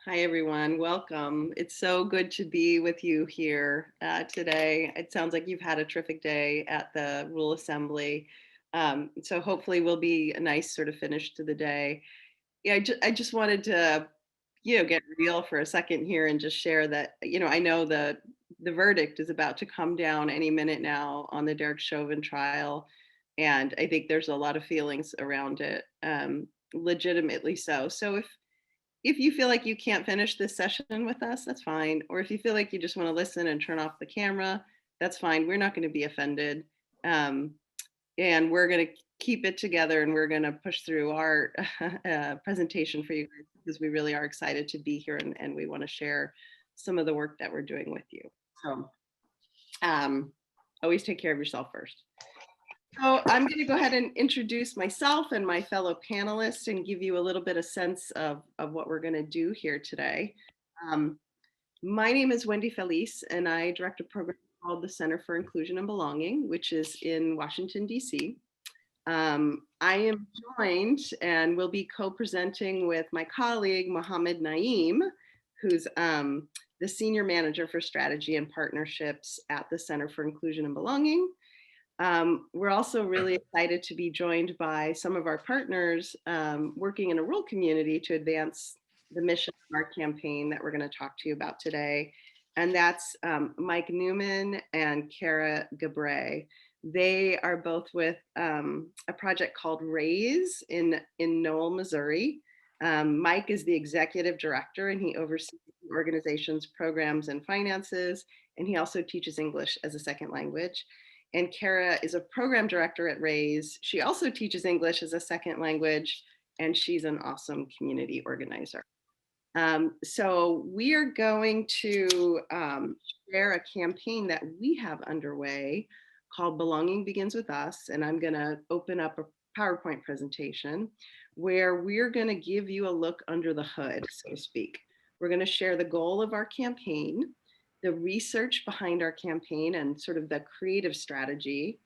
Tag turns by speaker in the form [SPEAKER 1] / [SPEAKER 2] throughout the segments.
[SPEAKER 1] Hi, everyone. Welcome. It's so good to be with you here today. It sounds like you've had a terrific day at the Rural Assembly. So hopefully will be a nice sort of finish to the day. Yeah, I just wanted to, get real for a second here and just share that, I know the verdict is about to come down any minute now on the Derek Chauvin trial. And I think there's a lot of feelings around it, legitimately so. So if you feel like you can't finish this session with us, that's fine. Or if you feel like you just want to listen and turn off the camera, that's fine. We're not going to be offended. Um, and we're going to keep it together and we're going to push through our presentation for you guys because we really are excited to be here and we want to share some of the work that we're doing with you. So always take care of yourself first. So I'm going to go ahead and introduce myself and my fellow panelists and give you a little bit of sense of what we're going to do here today. Um, my name is Wendy Felice, and I direct a program called the Center for Inclusion and Belonging, which is in Washington, D.C. I am joined and will be co-presenting with my colleague, Mohammed Naeem, who's the Senior Manager for Strategy and Partnerships at the Center for Inclusion and Belonging. We're also really excited to be joined by some of our partners working in a rural community to advance the mission of our campaign that we're going to talk to you about today. And that's Mike Newman and Kara Gabre. They are both with a project called RAISE in Knoll, Missouri. Mike is the executive director and he oversees the organization's programs and finances, and he also teaches English as a second language. And Kara is a program director at RAISE. She also teaches English as a second language, and she's an awesome community organizer. So we are going to share a campaign that we have underway called Belonging Begins With Us. And I'm going to open up a PowerPoint presentation where we're going to give you a look under the hood, so to speak. We're going to share the goal of our campaign, the research behind our campaign, and sort of the creative strategy.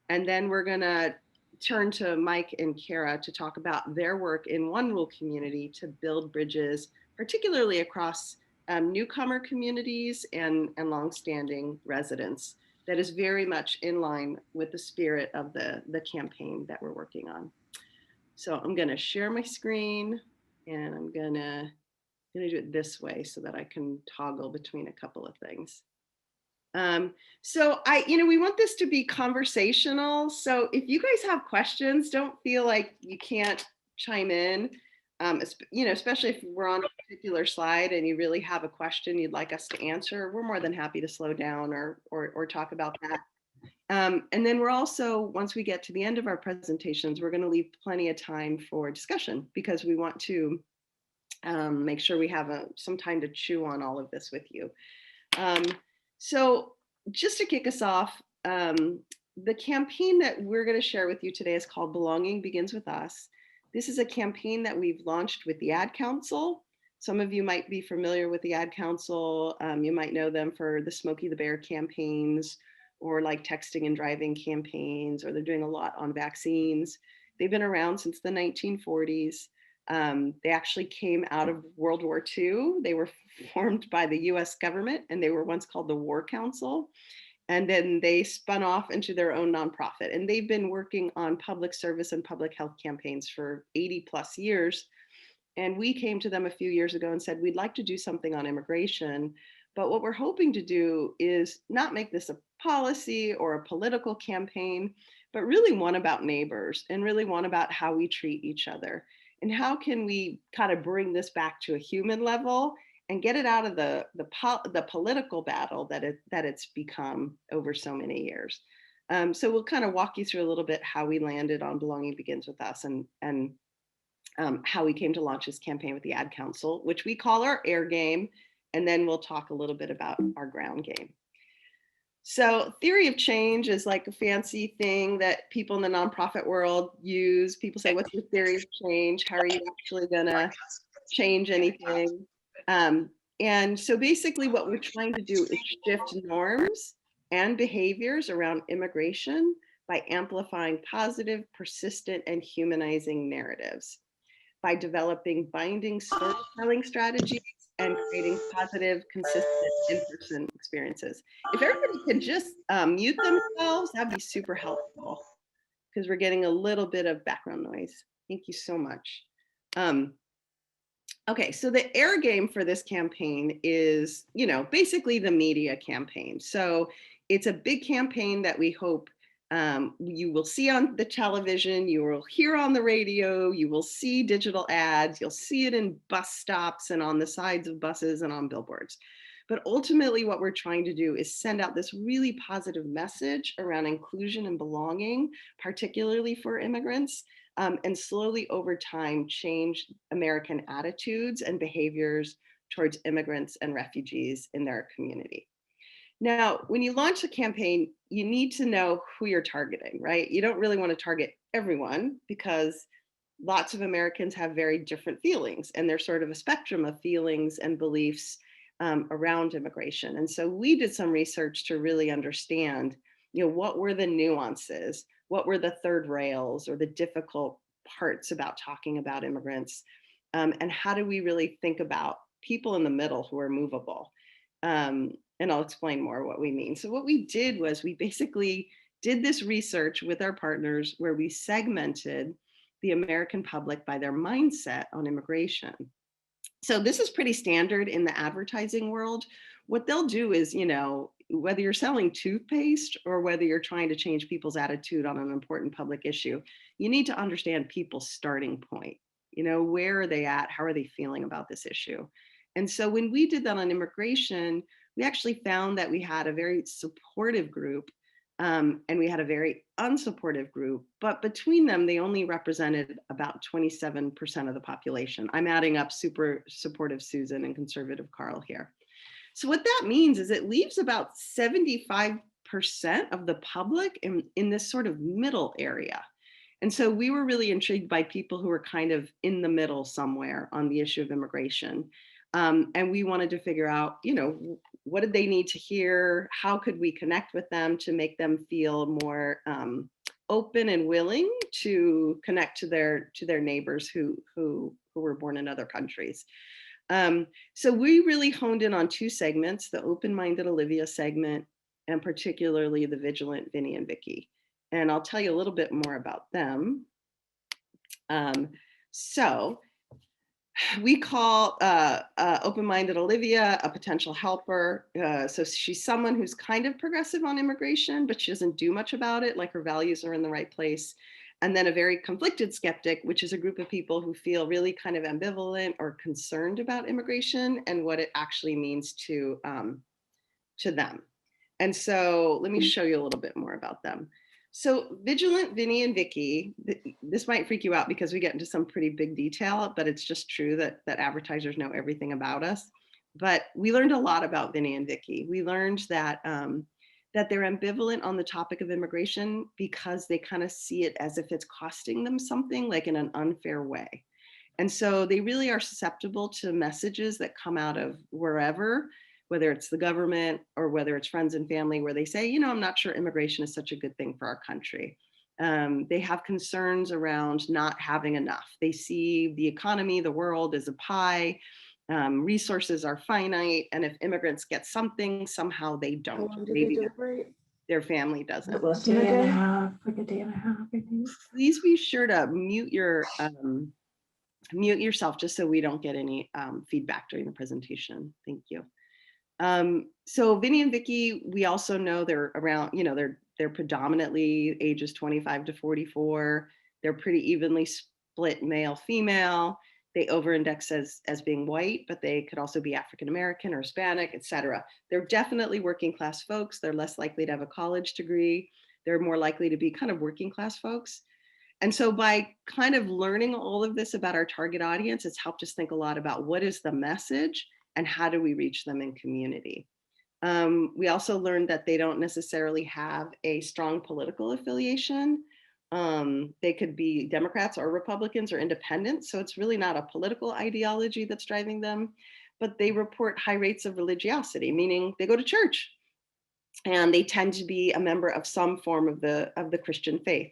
[SPEAKER 1] And then we're going to turn to Mike and Kara to talk about their work in one rural community to build bridges, particularly across newcomer communities and longstanding residents. That is very much in line with the spirit of the campaign that we're working on. So I'm going to share my screen and I'm going to do it this way so that I can toggle between a couple of things. So we want this to be conversational. So if you guys have questions, don't feel like you can't chime in. Especially if we're on a particular slide and you really have a question you'd like us to answer, we're more than happy to slow down or talk about that. And then we're also, once we get to the end of our presentations, we're going to leave plenty of time for discussion because we want to make sure we have some time to chew on all of this with you. So just to kick us off, the campaign that we're going to share with you today is called Belonging Begins With Us. This is a campaign that we've launched with the Ad Council. Some of you might be familiar with the Ad Council. You might know them for the Smokey the Bear campaigns or like texting and driving campaigns, or they're doing a lot on vaccines. They've been around since the 1940s. They actually came out of World War II. They were formed by the US government and they were once called the War Council. And then they spun off into their own nonprofit. And they've been working on public service and public health campaigns for 80 plus years. And we came to them a few years ago and said, we'd like to do something on immigration. But what we're hoping to do is not make this a policy or a political campaign, but really one about neighbors and really one about how we treat each other. And how can we kind of bring this back to a human level and get it out of the political battle that it's become over so many years. So we'll kind of walk you through a little bit how we landed on Belonging Begins With Us and how we came to launch this campaign with the Ad Council, which we call our air game. And then we'll talk a little bit about our ground game. So theory of change is like a fancy thing that people in the nonprofit world use. People say, what's your theory of change? How are you actually gonna change anything? And so basically what we're trying to do is shift norms and behaviors around immigration by amplifying positive, persistent, and humanizing narratives, by developing binding storytelling strategies and creating positive, consistent in-person experiences. If everybody could just mute themselves, that'd be super helpful because we're getting a little bit of background noise. Thank you so much. Okay, so the air game for this campaign is, basically the media campaign. So it's a big campaign that we hope you will see on the television, you will hear on the radio, you will see digital ads, you'll see it in bus stops and on the sides of buses and on billboards. But ultimately, what we're trying to do is send out this really positive message around inclusion and belonging, particularly for immigrants, and slowly over time change American attitudes and behaviors towards immigrants and refugees in their community. Now, when you launch a campaign, you need to know who you're targeting, right? You don't really want to target everyone because lots of Americans have very different feelings, and there's sort of a spectrum of feelings and beliefs around immigration. And so we did some research to really understand, what were the nuances, what were the third rails or the difficult parts about talking about immigrants, and how do we really think about people in the middle who are movable. And I'll explain more what we mean. So what we did was we basically did this research with our partners where we segmented the American public by their mindset on immigration. So this is pretty standard in the advertising world. What they'll do is, whether you're selling toothpaste or whether you're trying to change people's attitude on an important public issue, you need to understand people's starting point. Where are they at? How are they feeling about this issue? And so when we did that on immigration, we actually found that we had a very supportive group and we had a very unsupportive group, but between them, they only represented about 27% of the population. I'm adding up super supportive Susan and conservative Carl here. So what that means is it leaves about 75% of the public in this sort of middle area. And so we were really intrigued by people who were kind of in the middle somewhere on the issue of immigration. And we wanted to figure out, what did they need to hear? How could we connect with them to make them feel more open and willing to connect to their neighbors who were born in other countries? So we really honed in on two segments, the open-minded Olivia segment, and particularly the vigilant Vinny and Vicky. And I'll tell you a little bit more about them. So we call open-minded Olivia a potential helper. So she's someone who's kind of progressive on immigration, but she doesn't do much about it, like her values are in the right place. And then a very conflicted skeptic, which is a group of people who feel really kind of ambivalent or concerned about immigration and what it actually means to them. And so let me show you a little bit more about them. So vigilant Vinny and Vicky, this might freak you out because we get into some pretty big detail, but it's just true that advertisers know everything about us. But we learned a lot about Vinny and Vicky. We learned that that they're ambivalent on the topic of immigration because they kind of see it as if it's costing them something, like in an unfair way. And so they really are susceptible to messages that come out of wherever, whether it's the government or whether it's friends and family, where they say, I'm not sure immigration is such a good thing for our country. They have concerns around not having enough. They see the economy, the world as a pie. Resources are finite, and if immigrants get something, somehow they don't. Maybe their family doesn't.
[SPEAKER 2] It was a day and a half, like a day and a half, I think.
[SPEAKER 1] Please be sure to mute yourself just so we don't get any feedback during the presentation. Thank you. So Vinny and Vicky, we also know they're around, they're predominantly ages 25 to 44. They're pretty evenly split male, female. They over-index as being white, but they could also be African-American or Hispanic, etc. They're definitely working class folks. They're less likely to have a college degree. They're more likely to be kind of working class folks. And so by kind of learning all of this about our target audience, it's helped us think a lot about what is the message and how do we reach them in community. We also learned that they don't necessarily have a strong political affiliation. They could be Democrats or Republicans or independents. So it's really not a political ideology that's driving them, but they report high rates of religiosity, meaning they go to church and they tend to be a member of some form of the Christian faith.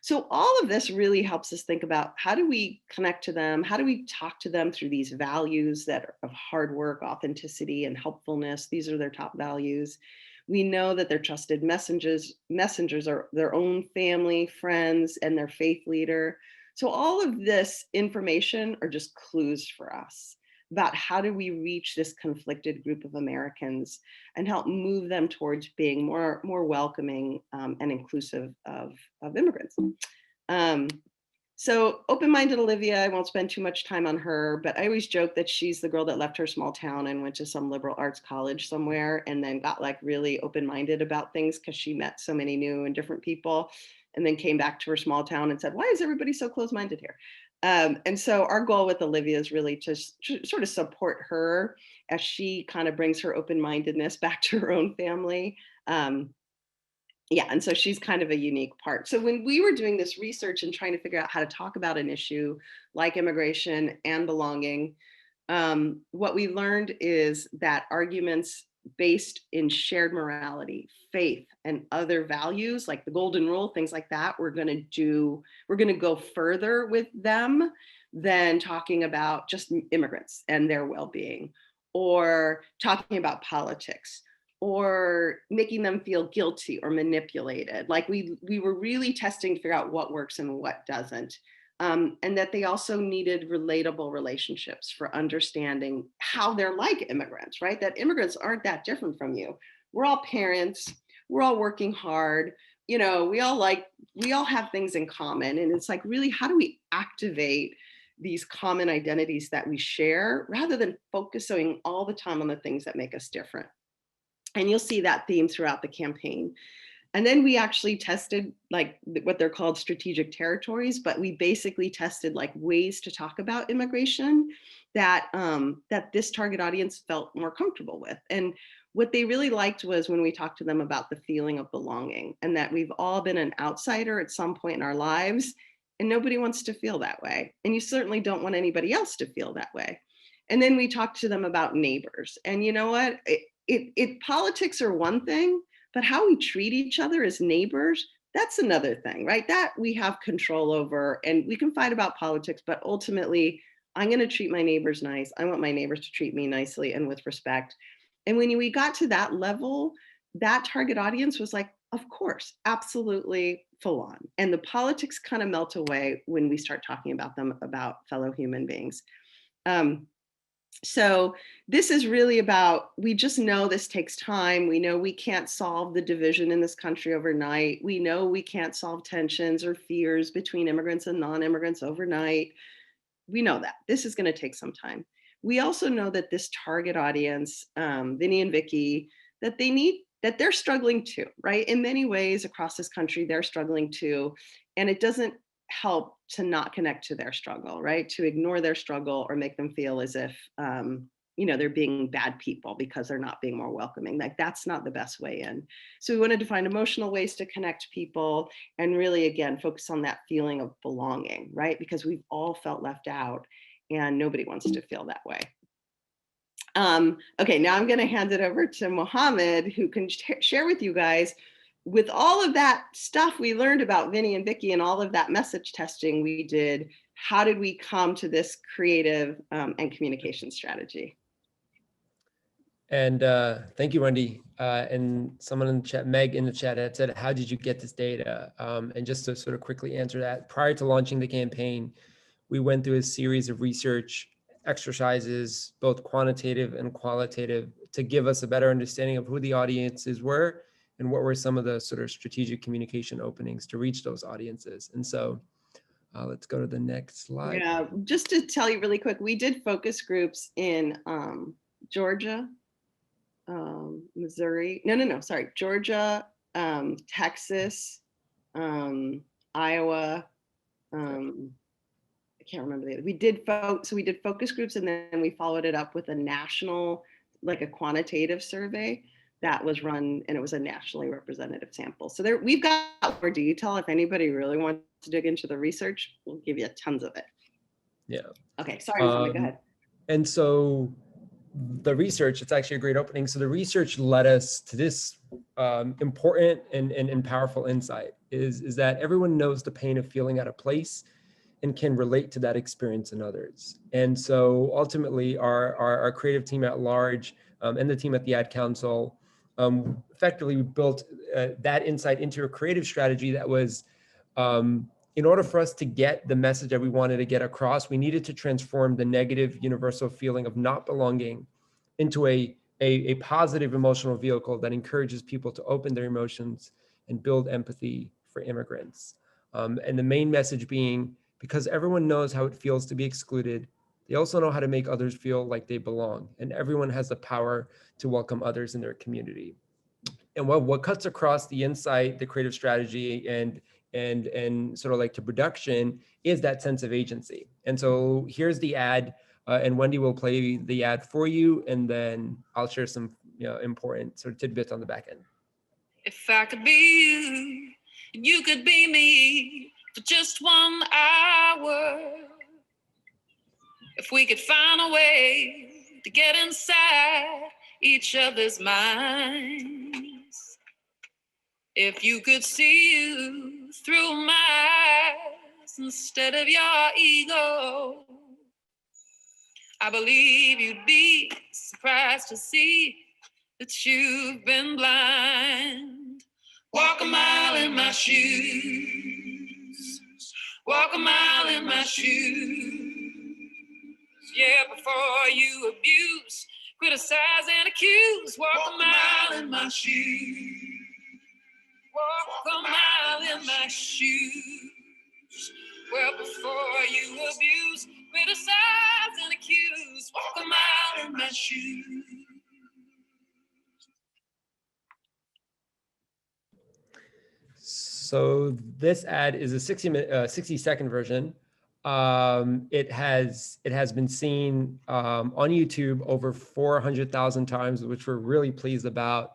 [SPEAKER 1] So all of this really helps us think about how do we connect to them? How do we talk to them through these values that are of hard work, authenticity, and helpfulness? These are their top values. We know that they're trusted messengers are their own family, friends, and their faith leader. So all of this information are just clues for us about how do we reach this conflicted group of Americans and help move them towards being more welcoming and inclusive of immigrants. Um, so open-minded Olivia, I won't spend too much time on her, but I always joke that she's the girl that left her small town and went to some liberal arts college somewhere and then got like really open-minded about things because she met so many new and different people and then came back to her small town and said, why is everybody so close-minded here? And so our goal with Olivia is really to sort of support her as she kind of brings her open-mindedness back to her own family. Yeah, and so she's kind of a unique part. So when we were doing this research and trying to figure out how to talk about an issue like immigration and belonging, what we learned is that arguments based in shared morality, faith, and other values like the golden rule, things like that, we're going to go further with them than talking about just immigrants and their well-being or talking about politics or making them feel guilty or manipulated. Like we were really testing to figure out what works and what doesn't. And that they also needed relatable relationships for understanding how they're like immigrants, right? That immigrants aren't that different from you. We're all parents, we're all working hard, you know, we all have things in common. And it's like, really, how do we activate these common identities that we share rather than focusing all the time on the things that make us different? And you'll see that theme throughout the campaign. And then we actually tested like what they're called strategic territories, but we basically tested like ways to talk about immigration that that this target audience felt more comfortable with. And what they really liked was when we talked to them about the feeling of belonging and that we've all been an outsider at some point in our lives and nobody wants to feel that way. And you certainly don't want anybody else to feel that way. And then we talked to them about neighbors. And you know what? Politics are one thing, but how we treat each other as neighbors, that's another thing, right? That we have control over and we can fight about politics, but ultimately I'm going to treat my neighbors nice. I want my neighbors to treat me nicely and with respect. And when we got to that level, that target audience was like, of course, absolutely full on. And the politics kind of melt away when we start talking about them, about fellow human beings. So this is really about, we just know this takes time. We know we can't solve the division in this country overnight. We know we can't solve tensions or fears between immigrants and non-immigrants overnight. We know that this is going to take some time. We also know that this target audience, Vinny and Vicky, that they're struggling too, right? In many ways across this country, they're struggling too. And it doesn't help to not connect to their struggle, right? To ignore their struggle or make them feel as if, they're being bad people because they're not being more welcoming. Like that's not the best way in. So we wanted to find emotional ways to connect people and really, again, focus on that feeling of belonging, right? Because we've all felt left out and nobody wants to feel that way. Okay, now I'm going to hand it over to Mohammed, who can share with you guys, with all of that stuff we learned about Vinny and Vicky and all of that message testing we did, how did we come to this creative and communication strategy?
[SPEAKER 3] And thank you, Wendy. And someone in the chat, Meg in the chat, had said, how did you get this data? And just to sort of quickly answer that, prior to launching the campaign, we went through a series of research exercises, both quantitative and qualitative, to give us a better understanding of who the audiences were and what were some of the sort of strategic communication openings to reach those audiences. And so let's go to the next slide.
[SPEAKER 1] Yeah, just to tell you really quick, we did focus groups in Georgia, Missouri, Georgia, Texas, Iowa, I can't remember the other. We did focus groups and then we followed it up with a national, like a quantitative survey that was run, and it was a nationally representative sample. So there, we've got more detail. If anybody really wants to dig into the research, we'll give you tons of it.
[SPEAKER 3] Yeah.
[SPEAKER 1] Okay, sorry, Mohammed, go ahead.
[SPEAKER 3] And so the research, it's actually a great opening. So the research led us to this important and powerful insight is that everyone knows the pain of feeling out of place and can relate to that experience in others. And so ultimately our creative team at large and the team at the Ad Council effectively built that insight into a creative strategy that was, in order for us to get the message that we wanted to get across, we needed to transform the negative universal feeling of not belonging into a positive emotional vehicle that encourages people to open their emotions and build empathy for immigrants. And the main message being, because everyone knows how it feels to be excluded, they also know how to make others feel like they belong. And everyone has the power to welcome others in their community. And what cuts across the insight, the creative strategy, and sort of like to production is that sense of agency. And so here's the ad, and Wendy will play the ad for you, and then I'll share some important sort of tidbits on the back end.
[SPEAKER 4] If I could be you, and you could be me for just 1 hour. If we could find a way to get inside each other's minds. If you could see you through my eyes instead of your ego, I believe you'd be surprised to see that you've been blind. Walk a mile in my shoes. Walk a mile in my shoes. Yeah, before you abuse, criticize and accuse. Walk a mile in my shoes. Walk a mile in my shoes. Well, before you abuse, criticize and accuse. Walk a mile in my shoes.
[SPEAKER 3] So this ad is a 60-second version. It has been seen on YouTube over 400,000 times, which we're really pleased about.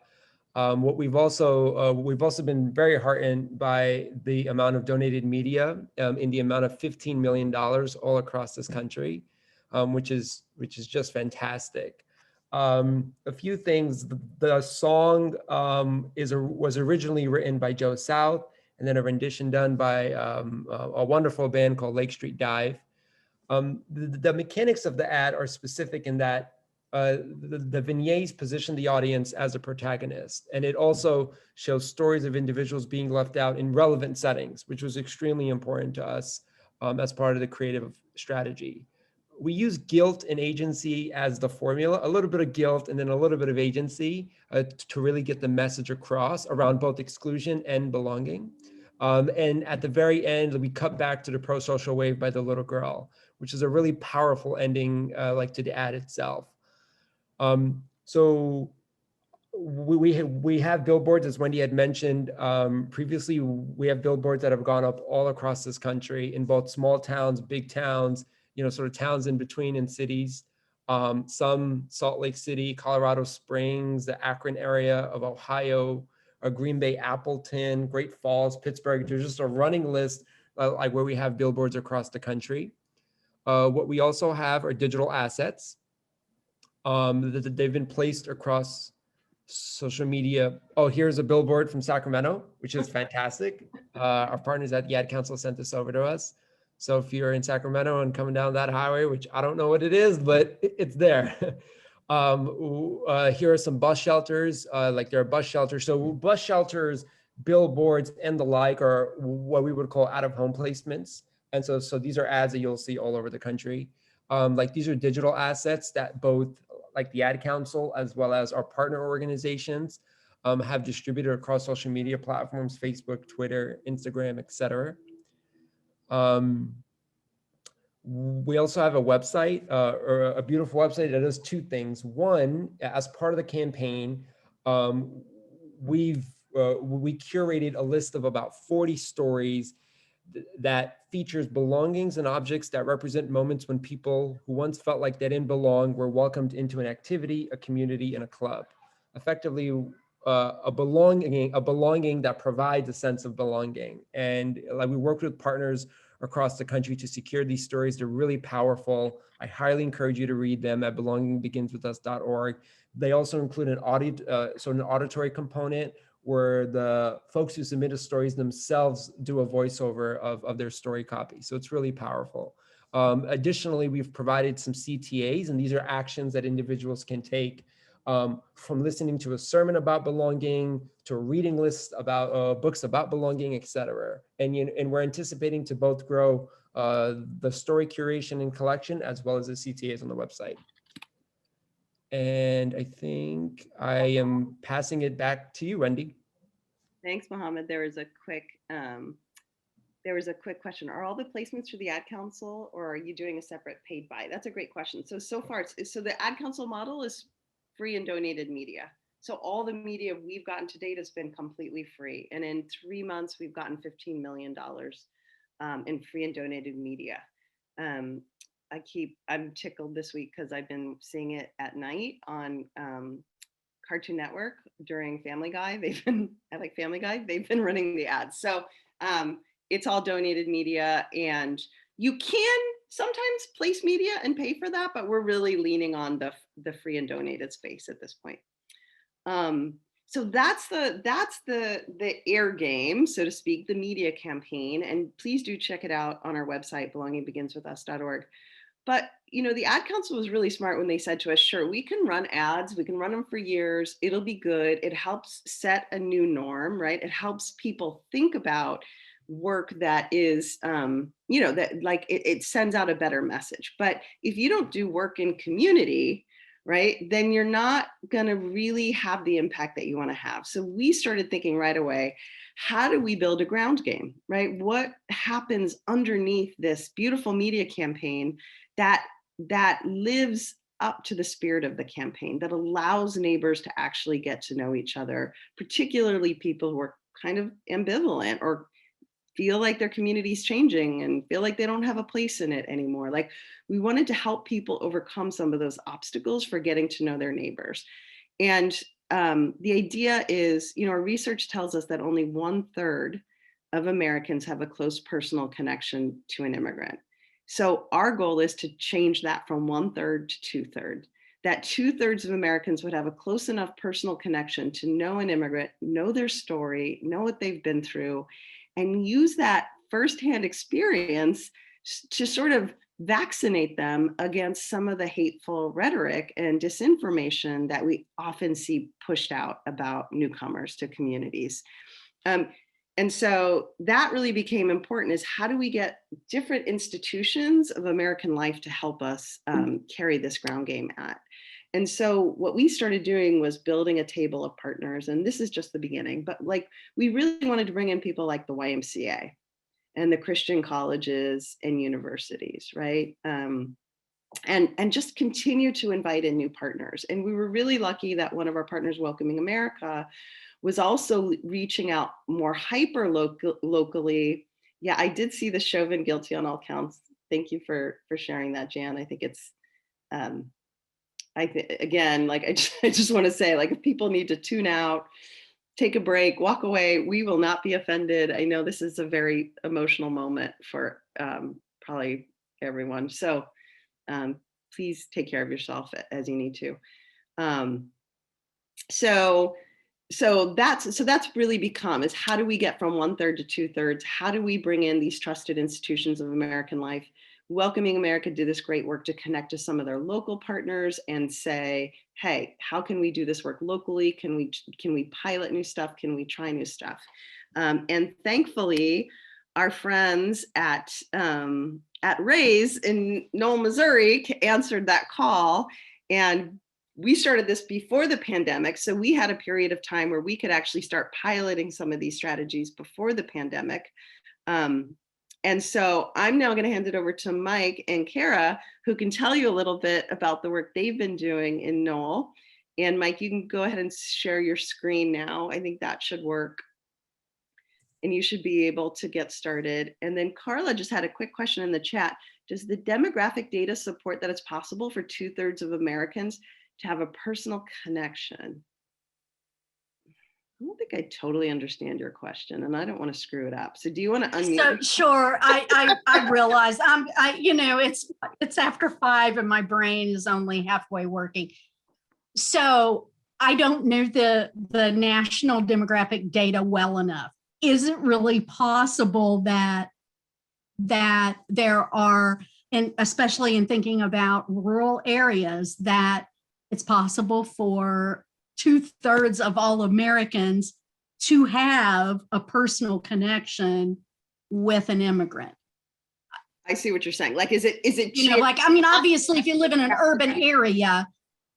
[SPEAKER 3] What we've also been very heartened by the amount of donated media in the amount of $15 million all across this country, which is just fantastic. A few things. The song was originally written by Joe South, and then a rendition done by a wonderful band called Lake Street Dive. The mechanics of the ad are specific in that the vignettes position the audience as a protagonist, and it also shows stories of individuals being left out in relevant settings, which was extremely important to us as part of the creative strategy. We use guilt and agency as the formula, a little bit of guilt and then a little bit of agency to really get the message across around both exclusion and belonging. And at the very end, we cut back to the pro-social wave by the little girl, which is a really powerful ending like to the ad itself. So we have billboards, as Wendy had mentioned previously. We have billboards that have gone up all across this country in both small towns, big towns, sort of towns in between and cities. Some Salt Lake City, Colorado Springs, the Akron area of Ohio, Green Bay, Appleton, Great Falls, Pittsburgh. There's just a running list like where we have billboards across the country. What we also have are digital assets. They've been placed across social media. Oh, here's a billboard from Sacramento, which is fantastic. Our partners at the Ad Council sent this over to us. So if you're in Sacramento and coming down that highway, which I don't know what it is, but it's there. Here are some bus shelters, like there are bus shelters. So bus shelters, billboards, and the like are what we would call out-of-home placements. And so these are ads that you'll see all over the country. Like these are digital assets that both like the Ad Council as well as our partner organizations have distributed across social media platforms, Facebook, Twitter, Instagram, etc. We also have a website, or a beautiful website that does two things. One, as part of the campaign, we curated a list of about 40 stories that features belongings and objects that represent moments when people who once felt like they didn't belong were welcomed into an activity, a community, and a club. Effectively, a belonging that provides a sense of belonging. And like we worked with partners across the country to secure these stories. They're really powerful. I highly encourage you to read them at belongingbeginswithus.org. They also include an auditory component where the folks who submitted stories themselves do a voiceover of their story copy. So it's really powerful. Additionally, we've provided some CTAs, and these are actions that individuals can take, from listening to a sermon about belonging to a reading list about books about belonging, etc. And we're anticipating to both grow the story curation and collection as well as the CTAs on the website. And I think I am passing it back to you, Wendy.
[SPEAKER 1] Thanks, Mohammed. There was a quick question. Are all the placements for the Ad Council, or are you doing a separate paid buy? That's a great question. So far, so the Ad Council model is free and donated media. So all the media we've gotten to date has been completely free. And in 3 months, we've gotten $15 million in free and donated media. I'm tickled this week because I've been seeing it at night on Cartoon Network during Family Guy. I like Family Guy. They've been running the ads. So it's all donated media, and you can sometimes place media and pay for that, but we're really leaning on the free and donated space at this point. So that's the air game, so to speak, the media campaign. And please do check it out on our website, belongingbeginswithus.org. But, the Ad Council was really smart when they said to us, sure, we can run ads, we can run them for years, it'll be good. It helps set a new norm, right? It helps people think about work that is, that like it sends out a better message. But if you don't do work in community, right, then you're not going to really have the impact that you want to have. So we started thinking right away, how do we build a ground game, right? What happens underneath this beautiful media campaign that lives up to the spirit of the campaign, that allows neighbors to actually get to know each other, particularly people who are kind of ambivalent or feel like their community's changing and feel like they don't have a place in it anymore. Like, we wanted to help people overcome some of those obstacles for getting to know their neighbors. And the idea is, our research tells us that only 1/3 of Americans have a close personal connection to an immigrant. So our goal is to change that from 1/3 to 2/3. That 2/3 of Americans would have a close enough personal connection to know an immigrant, know their story, know what they've been through, and use that firsthand experience to sort of vaccinate them against some of the hateful rhetoric and disinformation that we often see pushed out about newcomers to communities. And so that really became important, is how do we get different institutions of American life to help us carry this ground game at? And so what we started doing was building a table of partners, and this is just the beginning, but like, we really wanted to bring in people like the YMCA and the Christian colleges and universities, right? And just continue to invite in new partners. And we were really lucky that one of our partners, Welcoming America, was also reaching out more hyper locally. Yeah, I did see the Chauvin Guilty on All Counts. Thank you for sharing that, Jan. I think it's, again, like, I just want to say, like, if people need to tune out, take a break, walk away, we will not be offended. I know this is a very emotional moment for probably everyone. So please take care of yourself as you need to. So that's really become, is how do we get from 1/3 to 2/3? How do we bring in these trusted institutions of American life? Welcoming America did this great work to connect to some of their local partners and say, hey, how can we do this work locally? Can we pilot new stuff? Can we try new stuff? And thankfully, our friends at Raise in Knoll, Missouri answered that call. And we started this before the pandemic. So we had a period of time where we could actually start piloting some of these strategies before the pandemic. And so I'm now going to hand it over to Mike and Kara, who can tell you a little bit about the work they've been doing in Knoll. And Mike, you can go ahead and share your screen now. I think that should work. And you should be able to get started. And then Carla just had a quick question in the chat. Does the demographic data support that it's possible for 2/3 of Americans to have a personal connection? I don't think I totally understand your question, and I don't want to screw it up. So do you want to unmute?
[SPEAKER 5] So sure, I realize it's after 5 and my brain is only halfway working. So I don't know the national demographic data well enough. Is it really possible that there are, and especially in thinking about rural areas, that it's possible for 2/3 of all Americans to have a personal connection with an immigrant?
[SPEAKER 1] I see what you're saying. Like, is it
[SPEAKER 5] You know, like, I mean, obviously, if you live in an urban area,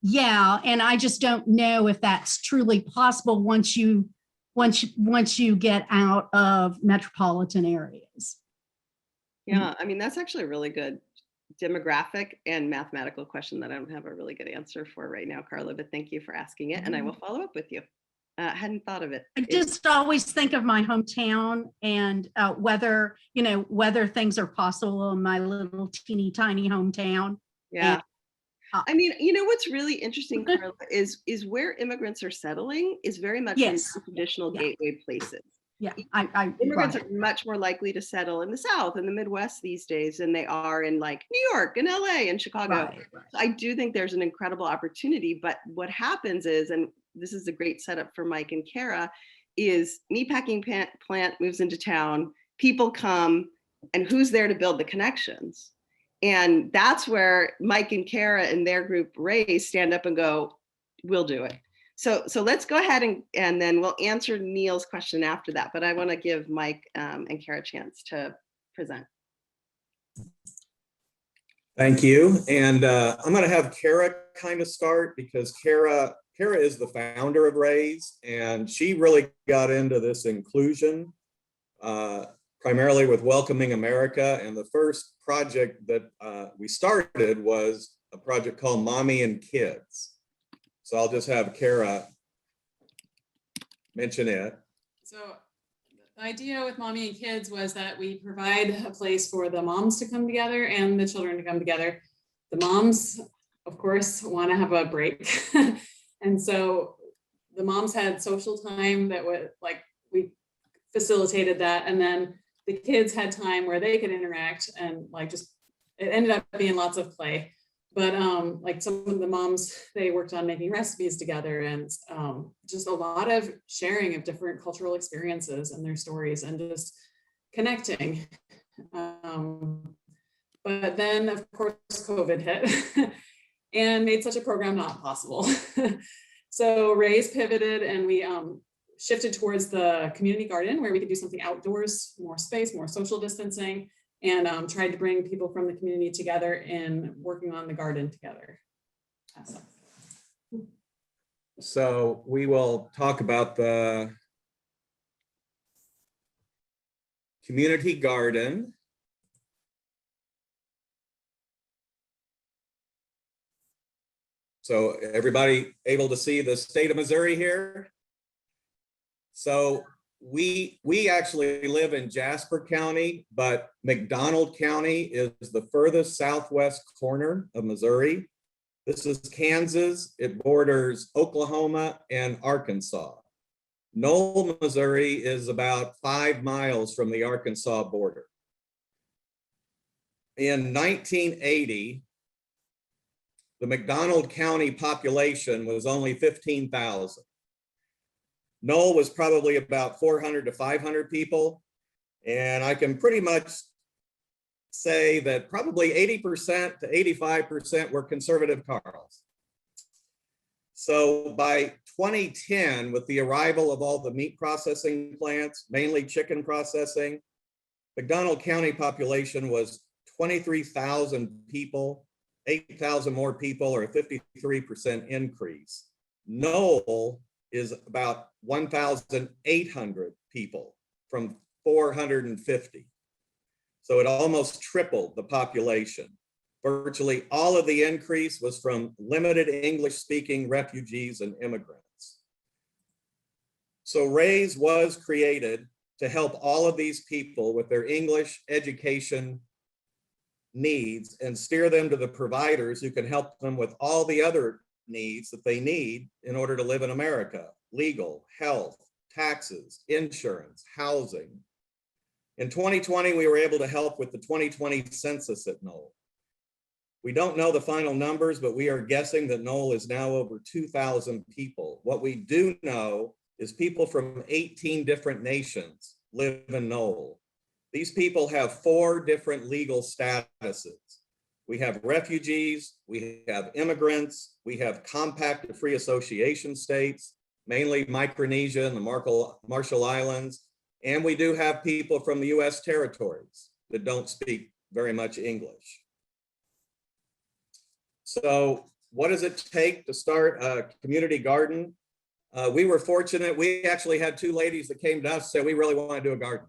[SPEAKER 5] yeah, and I just don't know if that's truly possible once you get out of metropolitan areas.
[SPEAKER 1] Yeah, I mean, that's actually a really good demographic and mathematical question that I don't have a really good answer for right now, Carla, but thank you for asking it, and I will follow up with you. Hadn't thought of it.
[SPEAKER 5] I just always think of my hometown and whether things are possible in my little teeny tiny hometown.
[SPEAKER 1] Yeah. I mean, you know what's really interesting, Carla, is where immigrants are settling is very much in
[SPEAKER 5] Yes.
[SPEAKER 1] traditional
[SPEAKER 5] Yeah.
[SPEAKER 1] gateway places.
[SPEAKER 5] Yeah,
[SPEAKER 1] Immigrants
[SPEAKER 5] right.
[SPEAKER 1] are much more likely to settle in the South and the Midwest these days than they are in like New York and LA and Chicago.
[SPEAKER 5] Right, right.
[SPEAKER 1] So I do think there's an incredible opportunity, but what happens is, and this is a great setup for Mike and Kara, is meatpacking plant moves into town, people come, and who's there to build the connections? And that's where Mike and Kara and their group Raise stand up and go, we'll do it. So let's go ahead and then we'll answer Neil's question after that. But I want to give Mike and Kara a chance to present.
[SPEAKER 6] Thank you. And I'm going to have Kara kind of start because Kara is the founder of Raise, and she really got into this inclusion primarily with Welcoming America. And the first project that we started was a project called Mommy and Kids. So I'll just have Kara mention it.
[SPEAKER 7] So the idea with Mommy and Kids was that we provide a place for the moms to come together and the children to come together. The moms, of course, want to have a break. And so the moms had social time that was like, we facilitated that. And then the kids had time where they could interact and like just, it ended up being lots of play. But like some of the moms, they worked on making recipes together and just a lot of sharing of different cultural experiences and their stories and just connecting. But then of course, COVID hit and made such a program not possible. So Raise pivoted and we shifted towards the community garden where we could do something outdoors, more space, more social distancing, and tried to bring people from the community together in working on the garden together.
[SPEAKER 6] So we will talk about the community garden. So everybody able to see the state of Missouri here? So we actually live in Jasper County, but McDonald County is the furthest southwest corner of Missouri. This is Kansas. It borders Oklahoma and Arkansas. Knoll, Missouri is about 5 miles from the Arkansas border. In 1980, the McDonald County population was only 15,000. Knoll was probably about 400 to 500 people. And I can pretty much say that probably 80% to 85% were conservative Carls. So by 2010, with the arrival of all the meat processing plants, mainly chicken processing, McDonald County population was 23,000 people, 8,000 more people, or a 53% increase. Knoll is about 1,800 people from 450. So it almost tripled the population. Virtually all of the increase was from limited English-speaking refugees and immigrants. So Raise was created to help all of these people with their English education needs and steer them to the providers who can help them with all the other needs that they need in order to live in America: legal, health, taxes, insurance, housing. In 2020, we were able to help with the 2020 census at Knoll. We don't know the final numbers, but we are guessing that Knoll is now over 2,000 people. What we do know is people from 18 different nations live in Knoll. These people have 4 different legal statuses. We have refugees, we have immigrants, we have compact free association states, mainly Micronesia and the Marshall Islands, and we do have people from the US territories that don't speak very much English. So what does it take to start a community garden? We were fortunate. We actually had 2 ladies that came to us and said, we really want to do a garden.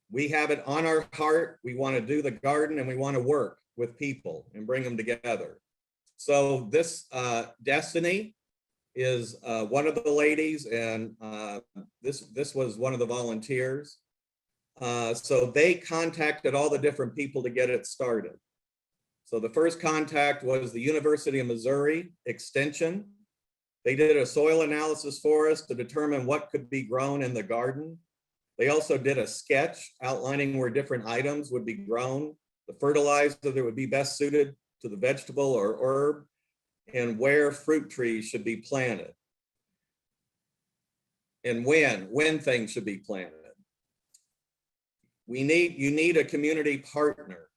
[SPEAKER 6] We have it on our heart. We want to do the garden and we want to work with people and bring them together. So this Destiny is one of the ladies, and this was one of the volunteers. So they contacted all the different people to get it started. So the first contact was the University of Missouri Extension. They did a soil analysis for us to determine what could be grown in the garden. They also did a sketch outlining where different items would be grown, the fertilizer that would be best suited to the vegetable or herb, and where fruit trees should be planted. And when things should be planted. You need a community partner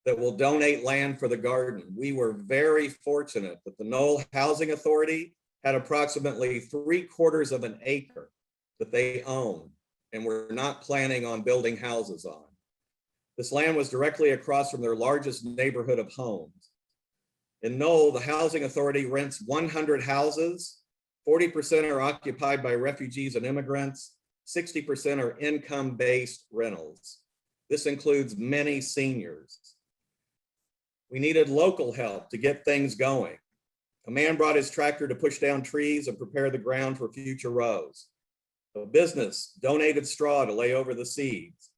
[SPEAKER 6] that will donate land for the garden. We were very fortunate that the Knoll Housing Authority had approximately 3/4 of an acre that they own, and we're not planning on building houses on. This land was directly across from their largest neighborhood of homes. In Knoll, the Housing Authority rents 100 houses, 40% are occupied by refugees and immigrants, 60% are income-based rentals. This includes many seniors. We needed local help to get things going. A man brought his tractor to push down trees and prepare the ground for future rows. A business donated straw to lay over the seeds.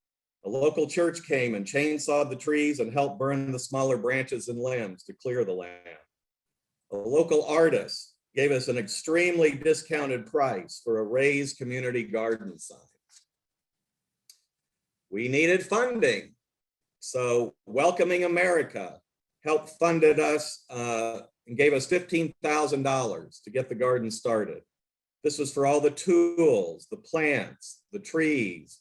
[SPEAKER 6] A local church came and chainsawed the trees and helped burn the smaller branches and limbs to clear the land. A local artist gave us an extremely discounted price for a raised community garden sign. We needed funding. So Welcoming America helped funded us and gave us $15,000 to get the garden started. This was for all the tools, the plants, the trees,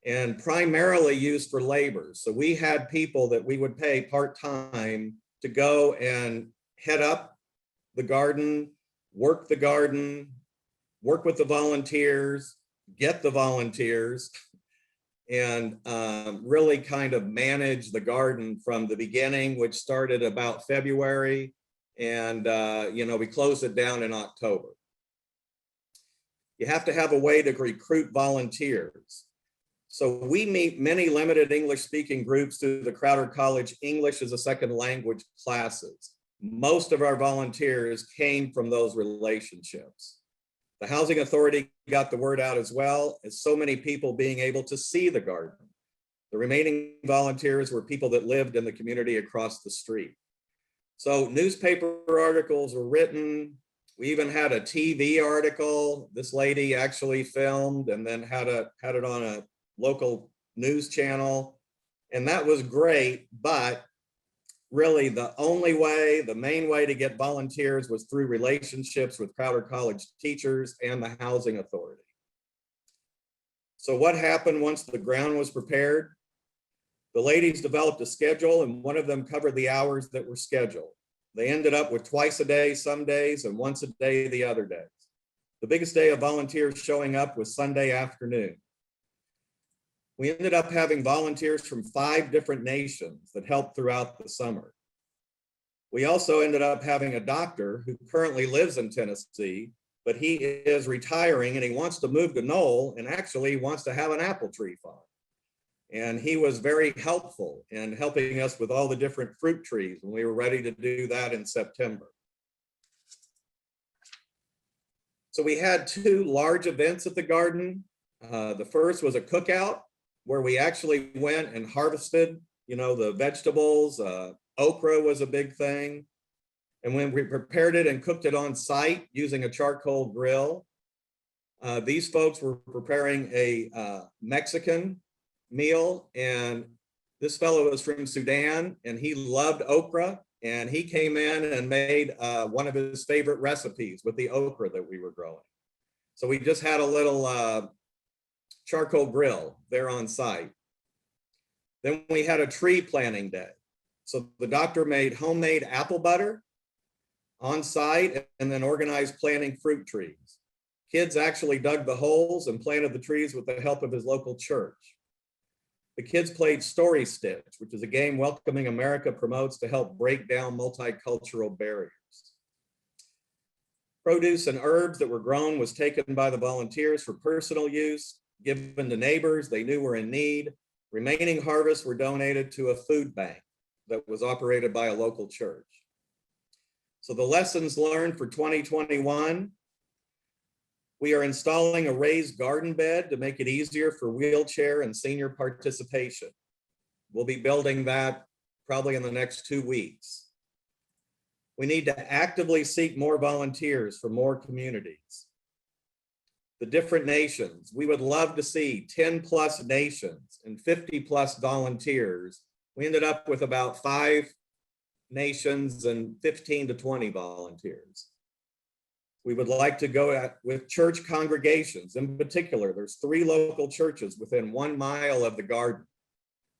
[SPEAKER 6] and primarily used for labor. So we had people that we would pay part-time to go and head up the garden, work the garden, work with the volunteers, get the volunteers, and really kind of manage the garden from the beginning, which started about February. And we closed it down in October. You have to have a way to recruit volunteers. So we meet many limited English speaking groups through the Crowder College English as a Second Language classes. Most of our volunteers came from those relationships. The Housing Authority got the word out as well as so many people being able to see the garden. The remaining volunteers were people that lived in the community across the street. So newspaper articles were written. We even had a TV article. This lady actually filmed and then had it on a local news channel. And that was great, but really the main way to get volunteers was through relationships with Crowder College teachers and the Housing Authority. So what happened once the ground was prepared? The ladies developed a schedule and one of them covered the hours that were scheduled. They ended up with twice a day some days and once a day the other days. The biggest day of volunteers showing up was Sunday afternoon. We ended up having volunteers from 5 different nations that helped throughout the summer. We also ended up having a doctor who currently lives in Tennessee, but he is retiring and he wants to move to Knoll and actually wants to have an apple tree farm. And he was very helpful in helping us with all the different fruit trees when we were ready to do that in September. So we had 2 large events at the garden. The first was a cookout where we actually went and harvested, the vegetables. Okra was a big thing. And when we prepared it and cooked it on site using a charcoal grill, these folks were preparing a Mexican meal and This fellow was from Sudan and he loved okra, and he came in and made one of his favorite recipes with the okra that we were growing. So we just had a little charcoal grill there on site. Then we had a tree planting day. So the doctor made homemade apple butter on site and then organized planting fruit trees. Kids actually dug the holes and planted the trees with the help of his local church. The kids played Story Stitch, which is a game Welcoming America promotes to help break down multicultural barriers. Produce and herbs that were grown was taken by the volunteers for personal use, given to neighbors they knew were in need. Remaining harvests were donated to a food bank that was operated by a local church. So the lessons learned for 2021, we are installing a raised garden bed to make it easier for wheelchair and senior participation. We'll be building that probably in the next 2 weeks. We need to actively seek more volunteers for more communities. The different nations, we would love to see 10+ nations and 50+ volunteers. We ended up with about 5 nations and 15 to 20 volunteers. We would like to go with church congregations. In particular, there's 3 local churches within 1 mile of the garden,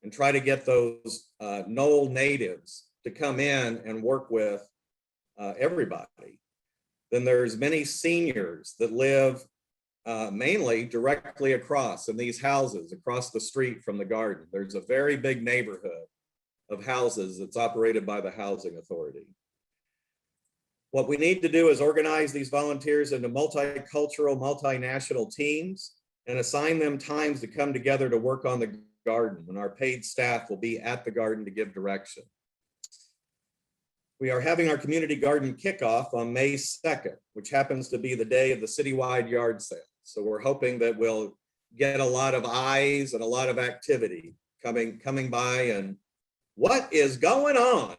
[SPEAKER 6] and try to get those Knoll natives to come in and work with everybody. Then there's many seniors that live mainly directly across in these houses across the street from the garden. There's a very big neighborhood of houses that's operated by the Housing Authority. What we need to do is organize these volunteers into multicultural, multinational teams and assign them times to come together to work on the garden, when our paid staff will be at the garden to give direction. We are having our community garden kickoff on May 2nd, which happens to be the day of the citywide yard sale. So we're hoping that we'll get a lot of eyes and a lot of activity coming by and what is going on?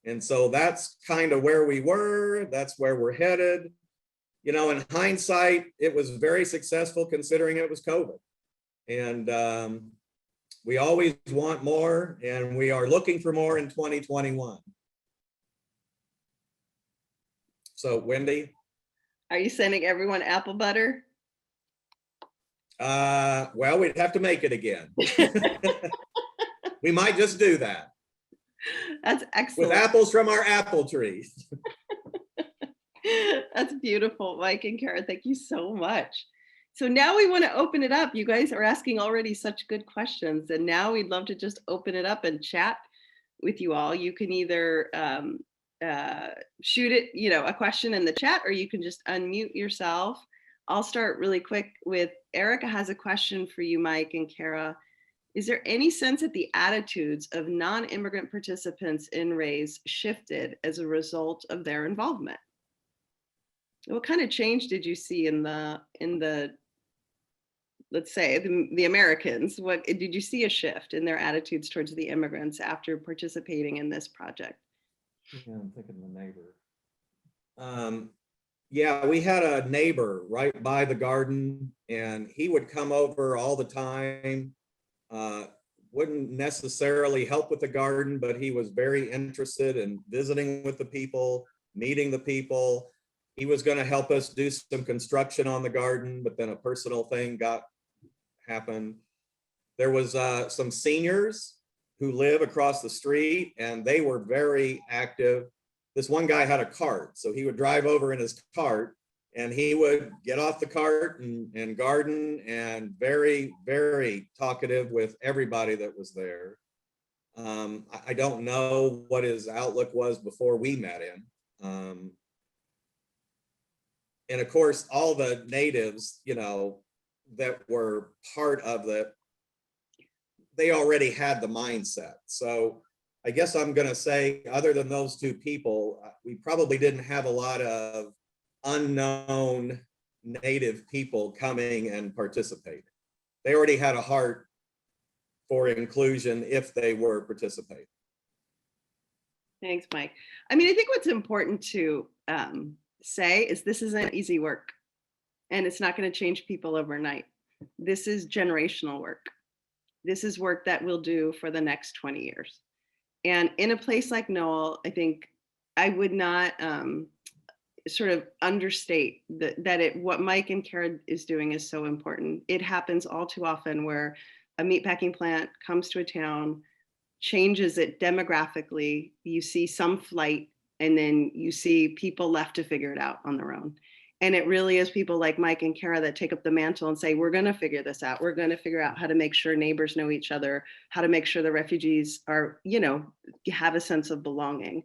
[SPEAKER 6] And so that's kind of where we were. That's where we're headed. You know, in hindsight, it was very successful considering it was COVID. And we always want more, and we are looking for more in 2021. So Wendy?
[SPEAKER 1] Are you sending everyone apple butter?
[SPEAKER 6] Well, we'd have to make it again. We might just do that.
[SPEAKER 1] That's excellent.
[SPEAKER 6] With apples from our apple trees.
[SPEAKER 1] That's beautiful, Mike and Kara. Thank you so much. So now we want to open it up. You guys are asking already such good questions, and now we'd love to just open it up and chat with you all. You can either shoot it, you know, a question in the chat, or you can just unmute yourself. I'll start really quick with Erica has a question for you, Mike and Kara. Is there any sense that the attitudes of non-immigrant participants in RAISE shifted as a result of their involvement? What kind of change did you see in the let's say the Americans? What did you see a shift in their attitudes towards the immigrants after participating in this project?
[SPEAKER 6] Yeah, I'm thinking the neighbor. Yeah, we had a neighbor right by the garden, and he would come over all the time. Wouldn't necessarily help with the garden, but he was very interested in visiting with the people, meeting the people. He was going to help us do some construction on the garden, but then a personal thing happened. There was some seniors who live across the street, and they were very active. This one guy had a cart, so he would drive over in his cart, and he would get off the cart and garden, and very, very talkative with everybody that was there. I don't know what his outlook was before we met him. And of course, all the natives, you know, that were part of they already had the mindset. So I guess I'm going to say, other than those 2 people, we probably didn't have a lot of unknown native people coming and participating. They already had a heart for inclusion if they were participating.
[SPEAKER 1] Thanks, Mike. I mean, I think what's important to say is this isn't easy work, and it's not going to change people overnight. This is generational work. this is work that we'll do for the next 20 years. And in a place like Knoll, I think I would not sort of understate that what Mike and Kara is doing is so important. It happens all too often where a meatpacking plant comes to a town, changes it demographically, you see some flight, and then you see people left to figure it out on their own. And it really is people like Mike and Kara that take up the mantle and say, we're going to figure this out. We're going to figure out how to make sure neighbors know each other, how to make sure the refugees are, have a sense of belonging.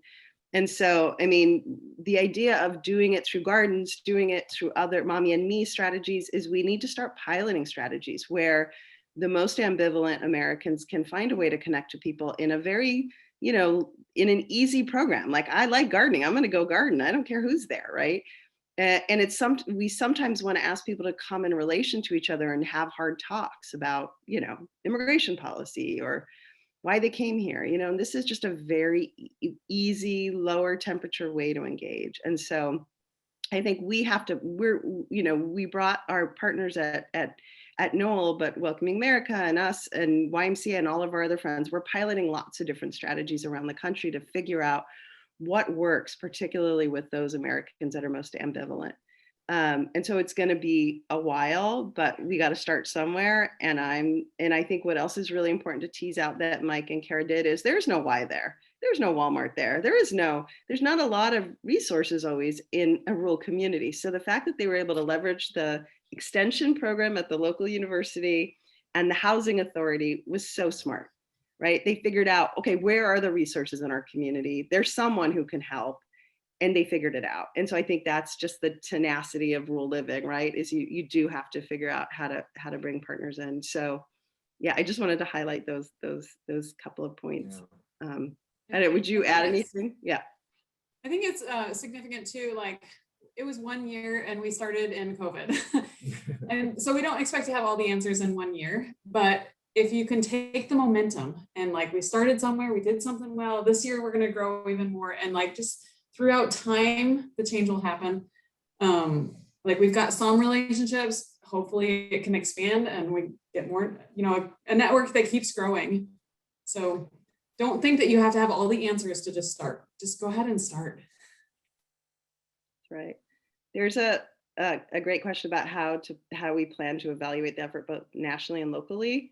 [SPEAKER 1] And so, I mean, the idea of doing it through gardens, doing it through other Mommy and Me strategies is we need to start piloting strategies where the most ambivalent Americans can find a way to connect to people in a very, in an easy program. Like, I like gardening, I'm going to go garden. I don't care who's there, right? And we sometimes want to ask people to come in relation to each other and have hard talks about, immigration policy or why they came here, and this is just a very easy, lower temperature way to engage. And so I think we have to, we brought our partners at Knoll, but Welcoming America and us and YMCA and all of our other friends, we're piloting lots of different strategies around the country to figure out what works, particularly with those Americans that are most ambivalent. And so it's going to be a while, but we got to start somewhere. And I think what else is really important to tease out that Mike and Kara did is there's no why there. There's no Walmart there. There's not a lot of resources always in a rural community. So the fact that they were able to leverage the extension program at the local university and the housing authority was so smart, right? They figured out, okay, where are the resources in our community? There's someone who can help. And they figured it out. And so I think that's just the tenacity of rural living, right? Is you do have to figure out how to bring partners in. So yeah, I just wanted to highlight those couple of points. And would you add anything? Yeah.
[SPEAKER 7] I think it's significant too, like it was 1 year and we started in COVID. And so we don't expect to have all the answers in 1 year, but if you can take the momentum and like we started somewhere, we did something well, this year we're going to grow even more, and like just throughout time, the change will happen. Like we've got some relationships, hopefully it can expand and we get more, a network that keeps growing. So don't think that you have to have all the answers to just start. Just go ahead and start.
[SPEAKER 1] Right. There's a great question about how we plan to evaluate the effort both nationally and locally.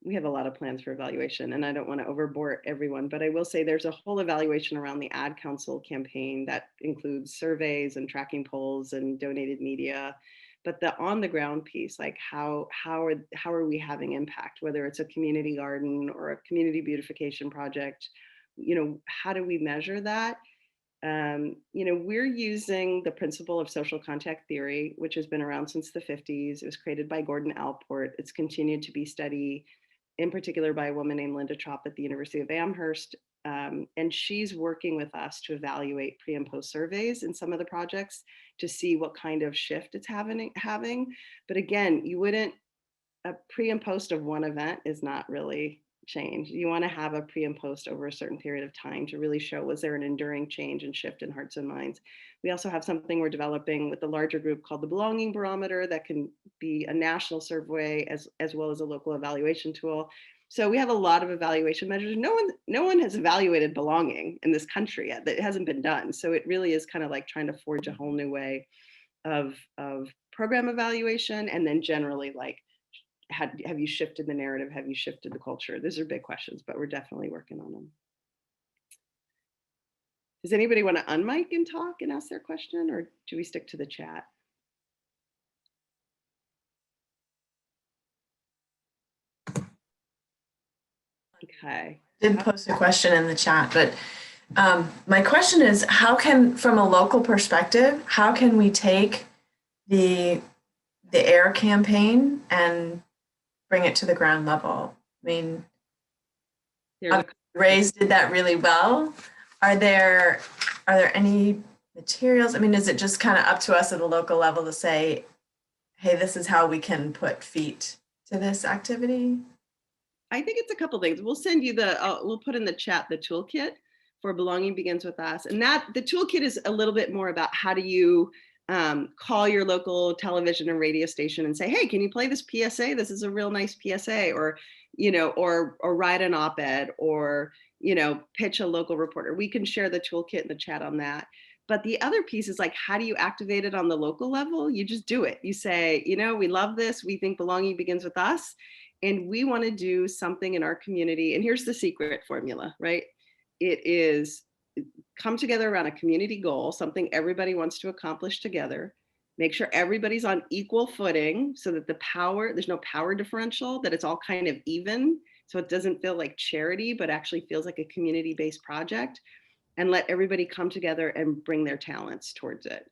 [SPEAKER 1] We have a lot of plans for evaluation, and I don't want to overbore everyone, but I will say there's a whole evaluation around the Ad Council campaign that includes surveys and tracking polls and donated media. But the on the ground piece, like how are we having impact, whether it's a community garden or a community beautification project, how do we measure that? We're using the principle of social contact theory, which has been around since the 50s. It was created by Gordon Allport. It's continued to be studied, in particular by a woman named Linda Trop at the University of Amherst. And she's working with us to evaluate pre and post surveys in some of the projects to see what kind of shift it's having. But again, a pre and post of one event is not really change. You want to have a pre and post over a certain period of time to really show, was there an enduring change and shift in hearts and minds? We also have something we're developing with a larger group called the Belonging Barometer that can be a national survey as well as a local evaluation tool. So we have a lot of evaluation measures. No one has evaluated belonging in this country yet. That hasn't been done. So it really is kind of like trying to forge a whole new way of program evaluation, and then generally like, have you shifted the narrative? Have you shifted the culture? These are big questions, but we're definitely working on them. Does anybody want to unmic and talk and ask their question, or do we stick to the chat? Okay.
[SPEAKER 2] I did post a question in the chat, but my question is, from a local perspective, how can we take the AIR campaign and bring it to the ground level? I mean, Raise did that really well. Are there any materials? I mean, is it just kind of up to us at a local level to say, hey, this is how we can put feet to this activity?
[SPEAKER 1] I think it's a couple things. We'll send you we'll put in the chat the toolkit for Belonging Begins With Us. And that the toolkit is a little bit more about how do you call your local television and radio station and say, hey, can you play this PSA? This is a real nice PSA. Or, or write an op-ed, or, pitch a local reporter. We can share the toolkit in the chat on that. But the other piece is like, how do you activate it on the local level? You just do it. You say, we love this. We think belonging begins with us. And we want to do something in our community. And here's the secret formula, right? It is come together around a community goal, something everybody wants to accomplish together. Make sure everybody's on equal footing so that there's no power differential, that it's all kind of even. So it doesn't feel like charity, but actually feels like a community-based project. And let everybody come together and bring their talents towards it.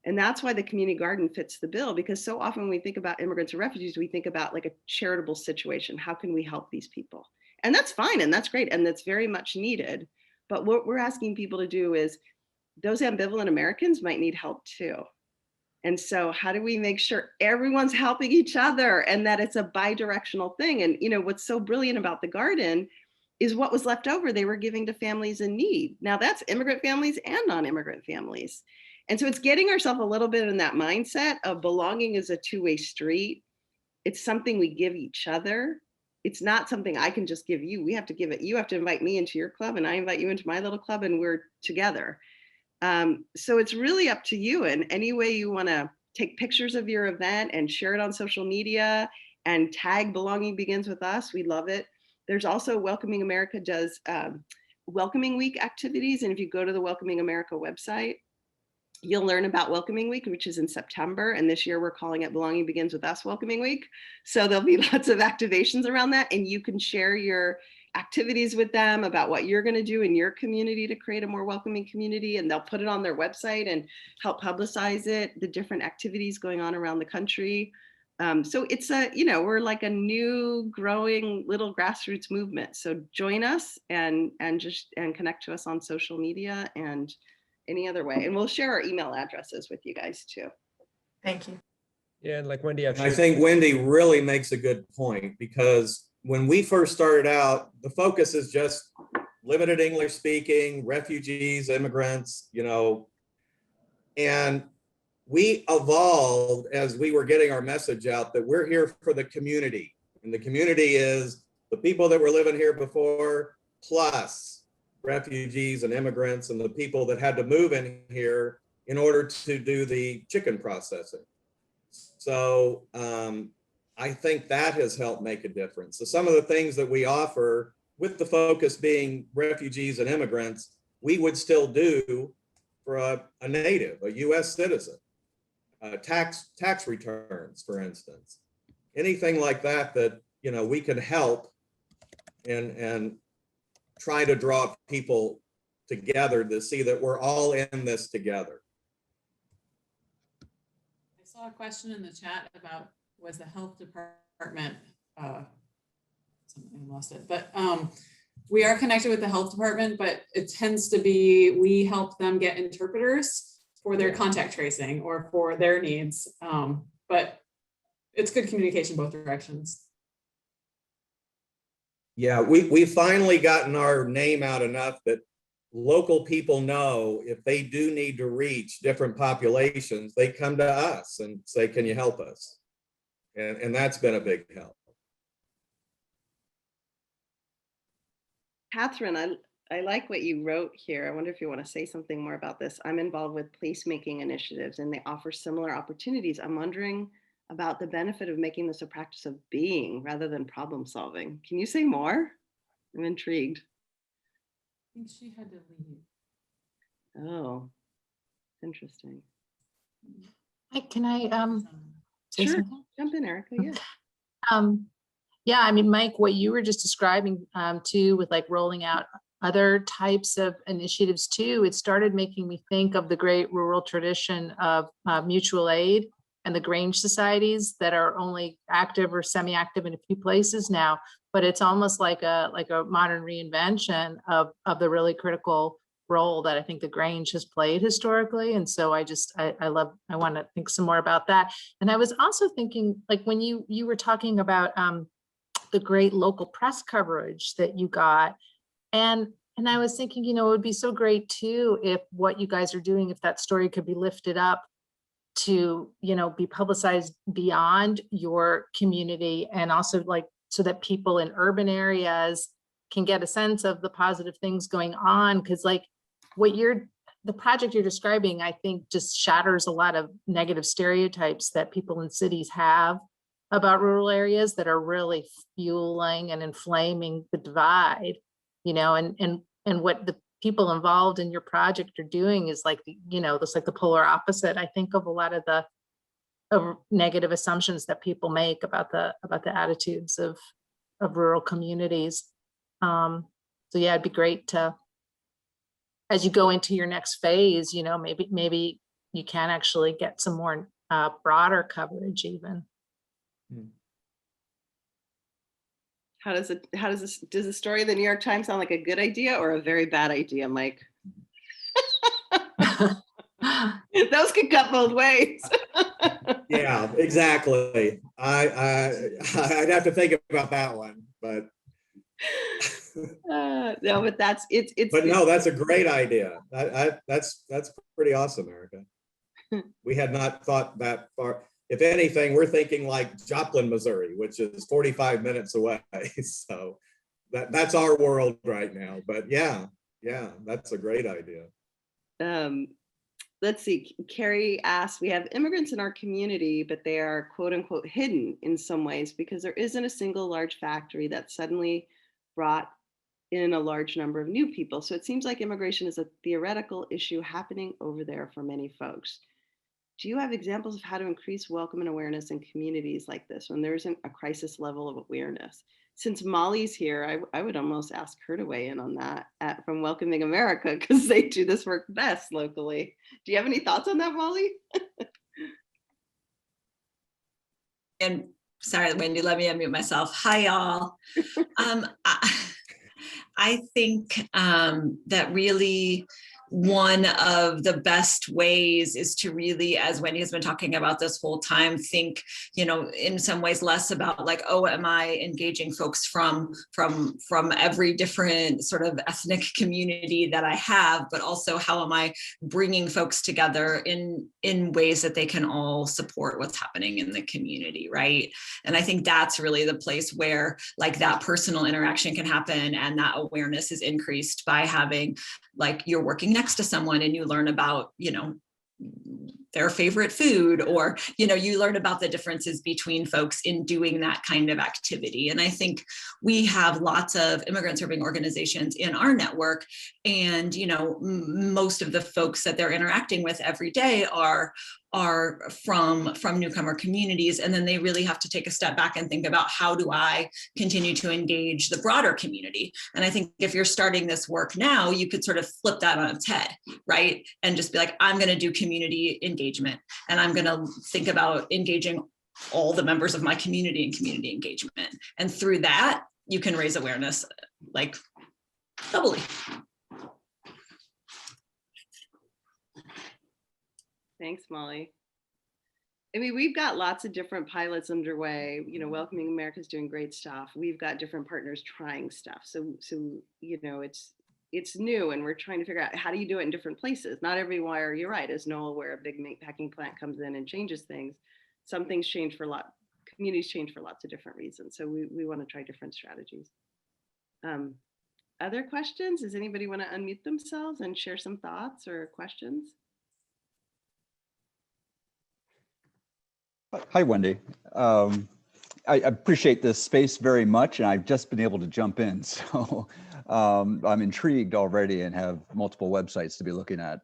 [SPEAKER 1] And that's why the community garden fits the bill, because so often when we think about immigrants or refugees, we think about like a charitable situation. How can we help these people? And that's fine, and that's great, and that's very much needed. But what we're asking people to do is, those ambivalent Americans might need help too. And so how do we make sure everyone's helping each other and that it's a bi-directional thing? And what's so brilliant about the garden is what was left over, they were giving to families in need. Now that's immigrant families and non-immigrant families. And so it's getting ourselves a little bit in that mindset of belonging is a two-way street. It's something we give each other. It's not something I can just give you. We have to give it. You have to invite me into your club and I invite you into my little club and we're together. So it's really up to you. And any way you want to take pictures of your event and share it on social media and tag Belonging Begins with Us, we love it. There's also Welcoming America does Welcoming Week activities. And if you go to the Welcoming America website, you'll learn about Welcoming Week, which is in September. And this year we're calling it Belonging Begins with Us Welcoming Week. So there'll be lots of activations around that. And you can share your activities with them about what you're going to do in your community to create a more welcoming community. And they'll put it on their website and help publicize it, the different activities going on around the country. So it's we're like a new growing little grassroots movement. So join us and connect to us on social media and any other way. And we'll share our email addresses with you guys too.
[SPEAKER 2] Thank you.
[SPEAKER 3] Yeah, and like Wendy,
[SPEAKER 6] I think Wendy really makes a good point, because when we first started out, the focus is just limited English speaking, refugees, immigrants, and we evolved as we were getting our message out that we're here for the community. And the community is the people that were living here before, plus refugees and immigrants and the people that had to move in here in order to do the chicken processing. So I think that has helped make a difference. So some of the things that we offer, with the focus being refugees and immigrants, we would still do for a native, a US citizen. Tax returns, for instance, anything like that we can help and try to draw people together to see that we're all in this together.
[SPEAKER 7] I saw a question in the chat about, was the health department, something, I lost it, but we are connected with the health department, but it tends to be, we help them get interpreters for their contact tracing or for their needs. But it's good communication both directions.
[SPEAKER 6] Yeah, we've finally gotten our name out enough that local people know if they do need to reach different populations, they come to us and say, can you help us? And that's been a big help.
[SPEAKER 1] Catherine, I like what you wrote here. I wonder if you want to say something more about this. I'm involved with placemaking initiatives and they offer similar opportunities. I'm wondering about the benefit of making this a practice of being rather than problem solving. Can you say more? I'm intrigued.
[SPEAKER 7] I think she had to leave.
[SPEAKER 1] Oh, interesting.
[SPEAKER 8] Can I say
[SPEAKER 1] Sure,
[SPEAKER 8] something?
[SPEAKER 1] jump in, Erica. Yeah.
[SPEAKER 8] Yeah, I mean, Mike, what you were just describing too, with like rolling out other types of initiatives too, it started making me think of the great rural tradition of mutual aid and the Grange societies that are only active or semi-active in a few places now, but it's almost like a modern reinvention of the really critical role that I think the Grange has played historically. And so I want to think some more about that. And I was also thinking, like when you were talking about the great local press coverage that you got, and I was thinking, it would be so great too if what you guys are doing, if that story could be lifted up to, you know, be publicized beyond your community, and also like so that people in urban areas can get a sense of the positive things going on. Because like the project you're describing, I think just shatters a lot of negative stereotypes that people in cities have about rural areas that are really fueling and inflaming the divide, you know, and what the people involved in your project are doing is like, you know, that's like the polar opposite, I think, of a lot of the negative assumptions that people make about the attitudes of rural communities. So yeah, it'd be great to, as you go into your next phase, you know, maybe you can actually get some more broader coverage even.
[SPEAKER 1] Does the story of the New York Times sound like a good idea or a very bad idea, Mike? Those could cut both ways.
[SPEAKER 6] Yeah, exactly. I'd have to think about that one, but.
[SPEAKER 1] No, but it's.
[SPEAKER 6] But no, that's a great idea. That's pretty awesome, Erica. We had not thought that far. If anything, we're thinking like Joplin, Missouri, which is 45 minutes away. So that's our world right now. But yeah, that's a great idea.
[SPEAKER 1] Let's see. Carrie asked, we have immigrants in our community, but they are quote unquote hidden in some ways because there isn't a single large factory that suddenly brought in a large number of new people. So it seems like immigration is a theoretical issue happening over there for many folks. Do you have examples of how to increase welcome and awareness in communities like this when there isn't a crisis level of awareness? Since Molly's here, I would almost ask her to weigh in on that from Welcoming America, because they do this work best locally. Do you have any thoughts on that, Molly?
[SPEAKER 9] And sorry, Wendy, let me unmute myself. Hi, y'all. I think that really one of the best ways is to really, as Wendy has been talking about this whole time, think, you know, in some ways less about like, oh, am I engaging folks from every different sort of ethnic community that I have, but also how am I bringing folks together in ways that they can all support what's happening in the community, right? And I think that's really the place where like that personal interaction can happen, and that awareness is increased by having, like, you're working next to someone and you learn about, you know, their favorite food, or, you know, you learn about the differences between folks in doing that kind of activity. And I think we have lots of immigrant serving organizations in our network, and, you know, most of the folks that they're interacting with every day are from newcomer communities. And then they really have to take a step back and think about, how do I continue to engage the broader community? And I think if you're starting this work now, you could sort of flip that on its head, right? And just be like, I'm going to do community engagement, and I'm going to think about engaging all the members of my community in community engagement. And through that, you can raise awareness like doubly.
[SPEAKER 1] Thanks, Molly. I mean, we've got lots of different pilots underway. You know, Welcoming America is doing great stuff. We've got different partners trying stuff. So you know, it's new, and we're trying to figure out, how do you do it in different places? Not everywhere, you're right, as Noel, where a big meat packing plant comes in and changes things. Some things change for communities change for lots of different reasons. So we want to try different strategies. Other questions? Does anybody want to unmute themselves and share some thoughts or questions?
[SPEAKER 10] Hi, Wendy. I appreciate this space very much, and I've just been able to jump in. So I'm intrigued already and have multiple websites to be looking at.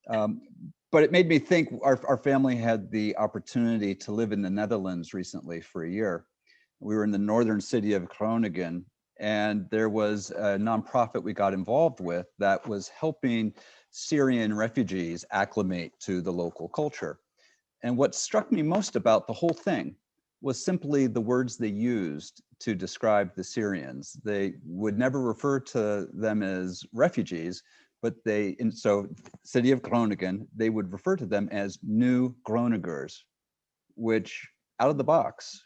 [SPEAKER 10] But it made me think, our family had the opportunity to live in the Netherlands recently for a year. We were in the northern city of Groningen, and there was a nonprofit we got involved with that was helping Syrian refugees acclimate to the local culture. And what struck me most about the whole thing was simply the words they used to describe the Syrians. They would never refer to them as refugees, but so city of Groningen, they would refer to them as New Groningers, which out of the box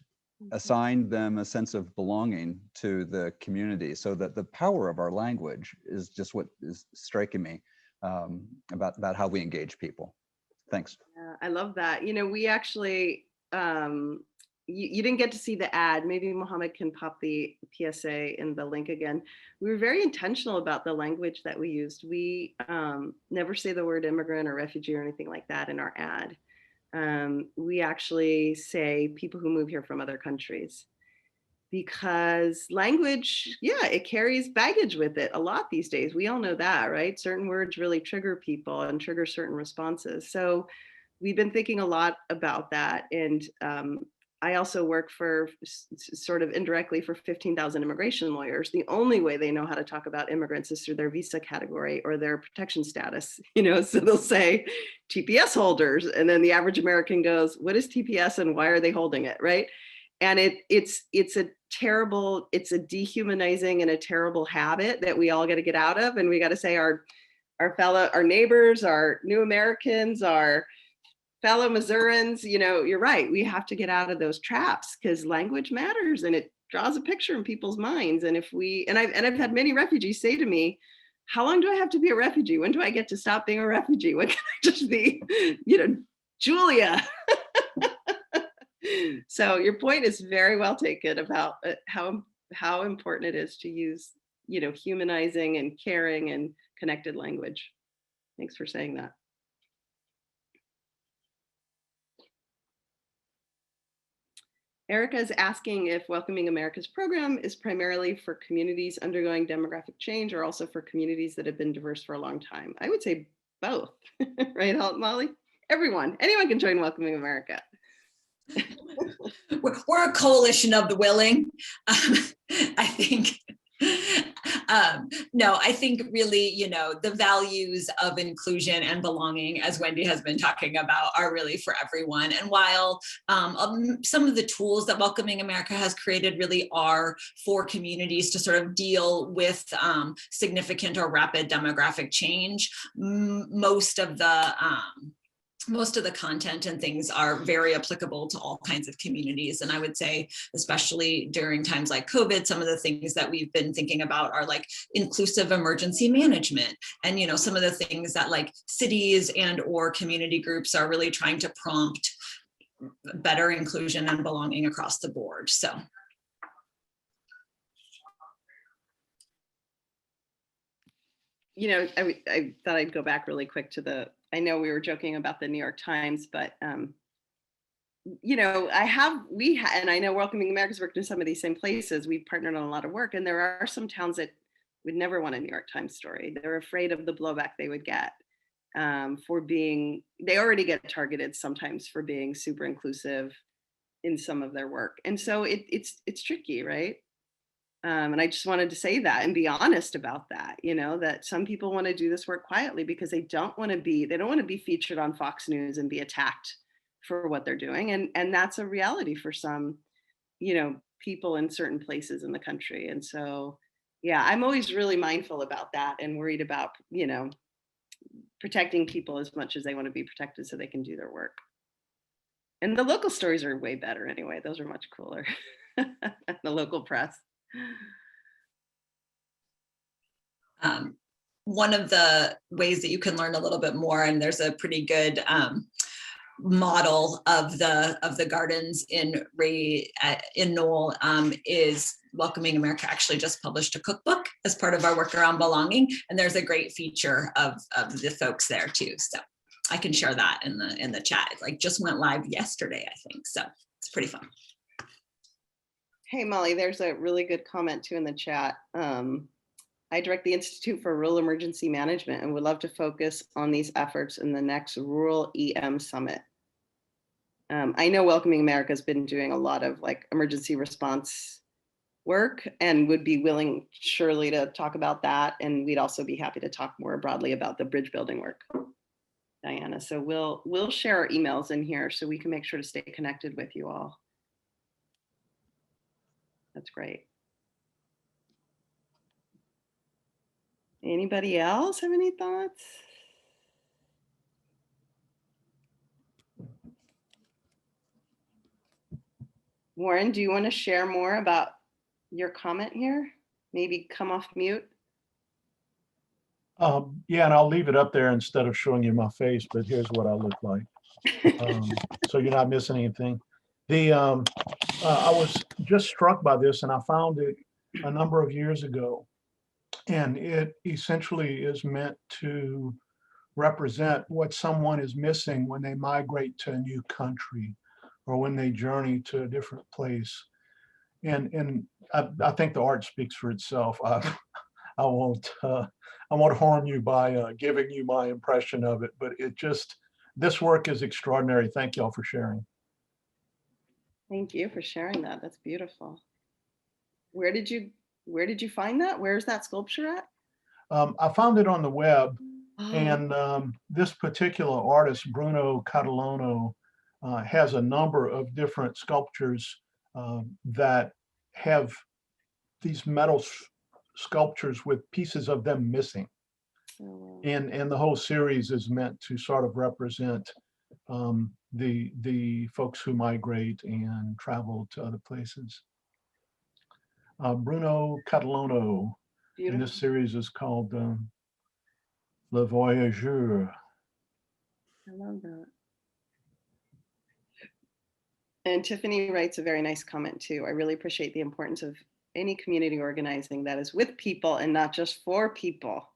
[SPEAKER 10] assigned them a sense of belonging to the community. So that the power of our language is just what is striking me about how we engage people. Thanks.
[SPEAKER 1] I love that. You know, we actually, you didn't get to see the ad. Maybe Mohammed can pop the PSA in the link again. We were very intentional about the language that we used. We never say the word immigrant or refugee or anything like that in our ad. We actually say people who move here from other countries, because language, yeah, it carries baggage with it a lot these days. We all know that, right? Certain words really trigger people and trigger certain responses. So we've been thinking a lot about that. And I also work for sort of indirectly for 15,000 immigration lawyers. The only way they know how to talk about immigrants is through their visa category or their protection status, you know, so they'll say TPS holders. And then the average American goes, what is TPS and why are they holding it, right? And it's a dehumanizing and a terrible habit that we all got to get out of. And we got to say our neighbors, our new Americans, our fellow Missourians, you know, you're right. We have to get out of those traps because language matters and it draws a picture in people's minds. And I've had many refugees say to me, how long do I have to be a refugee? When do I get to stop being a refugee? When can I just be, you know, Julia? So your point is very well taken about how important it is to use, you know, humanizing and caring and connected language. Thanks for saying that. Erica is asking if Welcoming America's program is primarily for communities undergoing demographic change or also for communities that have been diverse for a long time. I would say both, right, Molly? Anyone can join Welcoming America.
[SPEAKER 9] We're a coalition of the willing. I think, no, I think really, you know, the values of inclusion and belonging, as Wendy has been talking about, are really for everyone. And while some of the tools that Welcoming America has created really are for communities to sort of deal with significant or rapid demographic change, most of the content and things are very applicable to all kinds of communities. And I would say, especially during times like COVID, some of the things that we've been thinking about are like inclusive emergency management. And, you know, some of the things that like cities and or community groups are really trying to prompt better inclusion and belonging across the board. So.
[SPEAKER 1] You know, I thought I'd go back really quick to I know we were joking about the New York Times, but you know, and I know Welcoming America's worked in some of these same places. We've partnered on a lot of work, and there are some towns that would never want a New York Times story. They're afraid of the blowback they would get they already get targeted sometimes for being super inclusive in some of their work. And so it's tricky, right? And I just wanted to say that and be honest about that, you know, that some people want to do this work quietly because they don't want to be featured on Fox News and be attacked for what they're doing. And that's a reality for some, you know, people in certain places in the country. And so, yeah, I'm always really mindful about that and worried about, you know, protecting people as much as they want to be protected so they can do their work. And the local stories are way better anyway. Those are much cooler. The local press.
[SPEAKER 9] One of the ways that you can learn a little bit more, and there's a pretty good model of the gardens in Knoll, is Welcoming America actually just published a cookbook as part of our work around belonging, and there's a great feature of the folks there too. So I can share that in the chat. It like just went live yesterday, I think. So it's pretty fun.
[SPEAKER 1] Hey, Molly, there's a really good comment too in the chat. I direct the Institute for Rural Emergency Management and would love to focus on these efforts in the next Rural EM Summit. I know Welcoming America has been doing a lot of like emergency response work and would be willing surely to talk about that. And we'd also be happy to talk more broadly about the bridge building work, Diana. So we'll share our emails in here so we can make sure to stay connected with you all. That's great. Anybody else have any thoughts? Warren, do you want to share more about your comment here? Maybe come off mute.
[SPEAKER 11] Yeah, and I'll leave it up there instead of showing you my face, but here's what I look like. So you're not missing anything. I was just struck by this, and I found it a number of years ago. And it essentially is meant to represent what someone is missing when they migrate to a new country or when they journey to a different place. And I think the art speaks for itself. I won't harm you by giving you my impression of it, but this work is extraordinary. Thank y'all for sharing.
[SPEAKER 1] Thank you for sharing that. That's beautiful. Where did you find that? Where's that sculpture at?
[SPEAKER 11] I found it on the web,
[SPEAKER 1] Oh,
[SPEAKER 11] and this particular artist, Bruno Catalano, has a number of different sculptures that have these metal sculptures with pieces of them missing.
[SPEAKER 1] oh, wow.
[SPEAKER 11] And the whole series is meant to sort of represent the folks who migrate and travel to other places. Bruno Catalano, and
[SPEAKER 1] Beautiful.
[SPEAKER 11] this series is called Le Voyageur.
[SPEAKER 1] I love that. And Tiffany writes a very nice comment too. I really appreciate the importance of any community organizing that is with people and not just for people.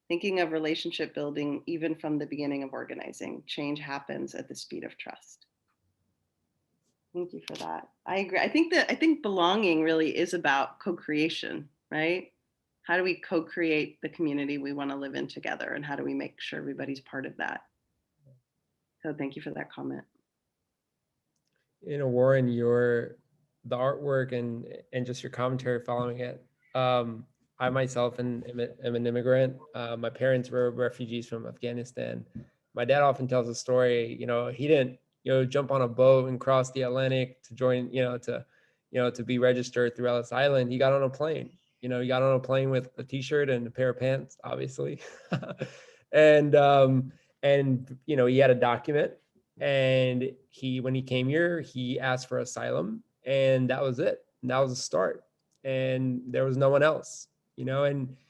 [SPEAKER 1] Thinking of relationship building, even from the beginning of organizing, change happens at the speed of trust. Thank you for that. I agree. I think belonging really is about co-creation, right? How do we co-create the community we want to live in together, and how do we make sure everybody's part of that? So thank you for that comment.
[SPEAKER 3] Warren, the artwork and just your commentary following it. I myself am an immigrant. My parents were refugees from Afghanistan. My dad often tells a story, he didn't, jump on a boat and cross the Atlantic to join, to be registered through Ellis Island. He got on a plane, he got on a plane with a t-shirt and a pair of pants, obviously. and he had a document, and when he came here, he asked for asylum, and that was it. And that was the start. And there was no one else. There's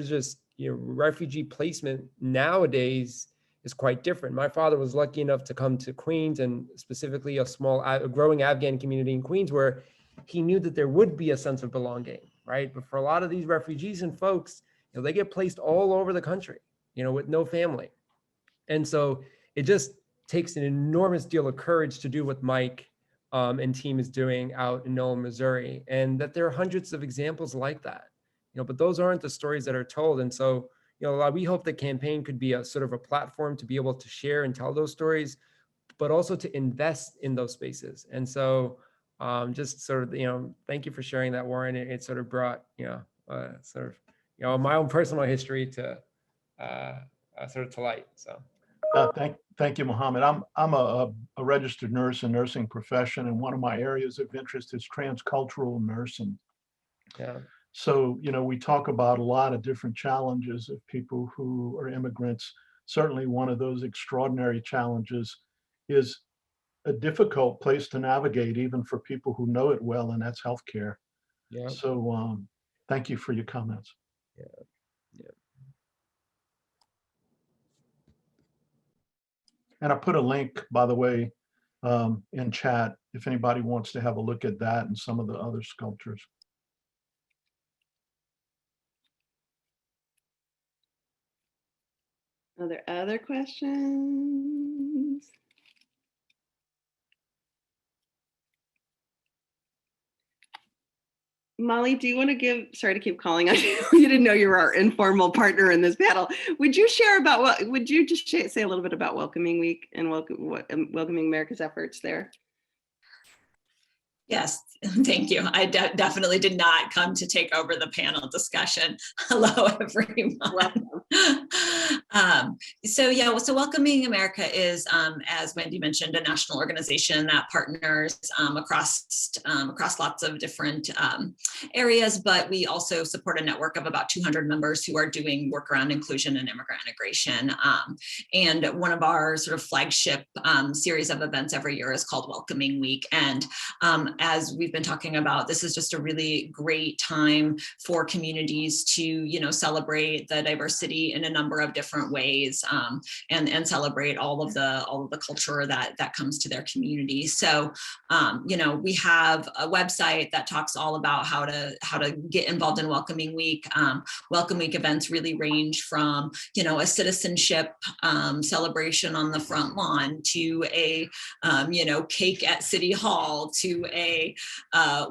[SPEAKER 3] just refugee placement nowadays is quite different. My father was lucky enough to come to Queens, and specifically a growing Afghan community in Queens, where he knew that there would be a sense of belonging, right? But for a lot of these refugees and folks, they get placed all over the country, with no family. And so it just takes an enormous deal of courage to do what Mike and team is doing out in Nolan, Missouri, and that there are hundreds of examples like that, but those aren't the stories that are told. And so, we hope the campaign could be a sort of a platform to be able to share and tell those stories, but also to invest in those spaces. And so just sort of, thank you for sharing that, Warren. It sort of brought, my own personal history to sort of to light, so.
[SPEAKER 11] Thank you, Mohammed. I'm a registered nurse in nursing profession, and one of my areas of interest is transcultural nursing.
[SPEAKER 3] Yeah.
[SPEAKER 11] So, we talk about a lot of different challenges of people who are immigrants. Certainly one of those extraordinary challenges is a difficult place to navigate, even for people who know it well, and that's healthcare.
[SPEAKER 3] Yeah.
[SPEAKER 11] So thank you for your comments.
[SPEAKER 3] Yeah.
[SPEAKER 11] And I put a link, by the way, in chat if anybody wants to have a look at that and some of the other sculptures.
[SPEAKER 1] Are there other questions? Molly, do you want to sorry to keep calling on you. You didn't know you were our informal partner in this panel. Would you share about would you just say a little bit about Welcoming Week and Welcoming America's efforts there?
[SPEAKER 9] Yes, thank you. I definitely did not come to take over the panel discussion. Hello, everyone.
[SPEAKER 1] Welcome.
[SPEAKER 9] So Welcoming America is, as Wendy mentioned, a national organization that partners across lots of different areas, but we also support a network of about 200 members who are doing work around inclusion and immigrant integration. And one of our sort of flagship series of events every year is called Welcoming Week. And as we've been talking about, this is just a really great time for communities to, you know, celebrate the diversity in a number of different ways, and celebrate all of the culture that comes to their community. So, you know, we have a website that talks all about how to get involved in Welcoming Week. Welcome Week events really range from, you know, a citizenship celebration on the front lawn to a, you know, cake at City Hall to a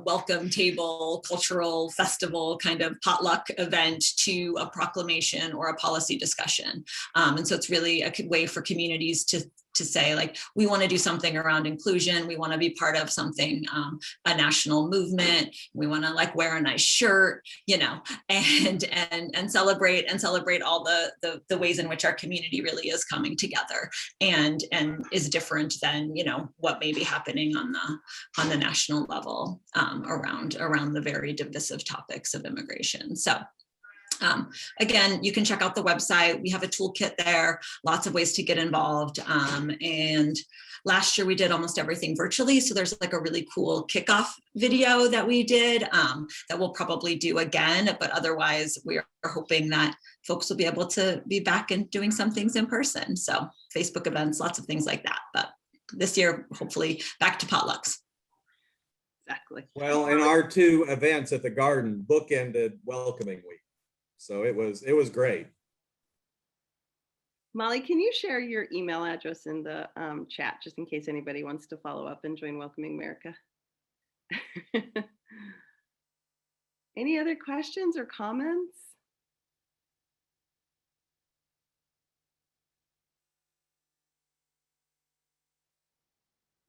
[SPEAKER 9] welcome table cultural festival kind of potluck event to a proclamation or a policy discussion. And so it's really a way for communities to say, like, we want to do something around inclusion. We want to be part of something, a national movement. We want to, like, wear a nice shirt, you know, and celebrate all the ways in which our community really is coming together and is different than, you know, what may be happening on the national level around the very divisive topics of immigration. So again, you can check out the website. We have a toolkit there, lots of ways to get involved. And last year we did almost everything virtually. So there's like a really cool kickoff video that we did that we'll probably do again, but otherwise we are hoping that folks will be able to be back and doing some things in person. So Facebook events, lots of things like that. But this year, hopefully back to potlucks.
[SPEAKER 1] Exactly.
[SPEAKER 6] Well, and our 2 events at the garden bookended Welcoming Week. So it was great.
[SPEAKER 1] Molly, can you share your email address in the chat, just in case anybody wants to follow up and join Welcoming America? Any other questions or comments?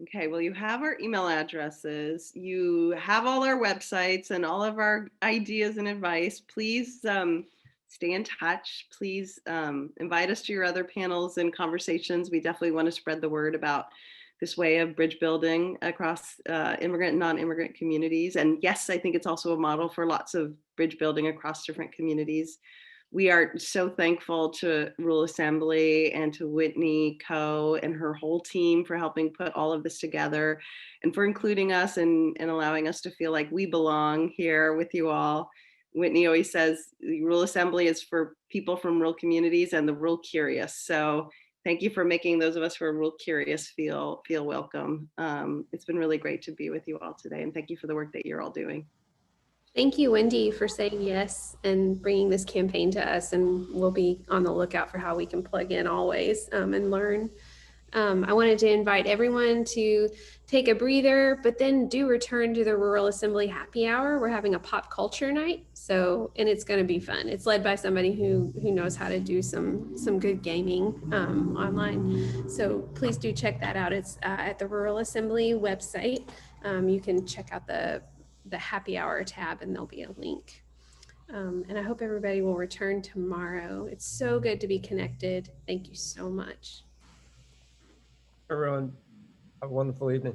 [SPEAKER 1] Okay, well, you have our email addresses. You have all our websites and all of our ideas and advice. Please stay in touch. Please invite us to your other panels and conversations. We definitely want to spread the word about this way of bridge building across immigrant and non-immigrant communities. And yes, I think it's also a model for lots of bridge building across different communities. We are so thankful to Rural Assembly and to Whitney Coe and her whole team for helping put all of this together and for including us and allowing us to feel like we belong here with you all. Whitney always says the Rural Assembly is for people from rural communities and the rural curious. So thank you for making those of us who are rural curious feel welcome. It's been really great to be with you all today, and thank you for the work that you're all doing.
[SPEAKER 12] Thank you, Wendy, for saying yes and bringing this campaign to us. And we'll be on the lookout for how we can plug in always and learn. I wanted to invite everyone to take a breather, but then do return to the Rural Assembly Happy Hour. We're having a pop culture night, and it's going to be fun. It's led by somebody who knows how to do some good gaming online. So please do check that out. It's at the Rural Assembly website. You can check out the Happy Hour tab, and there'll be a link. And I hope everybody will return tomorrow. It's so good to be connected. Thank you so much.
[SPEAKER 3] Everyone, have a wonderful evening.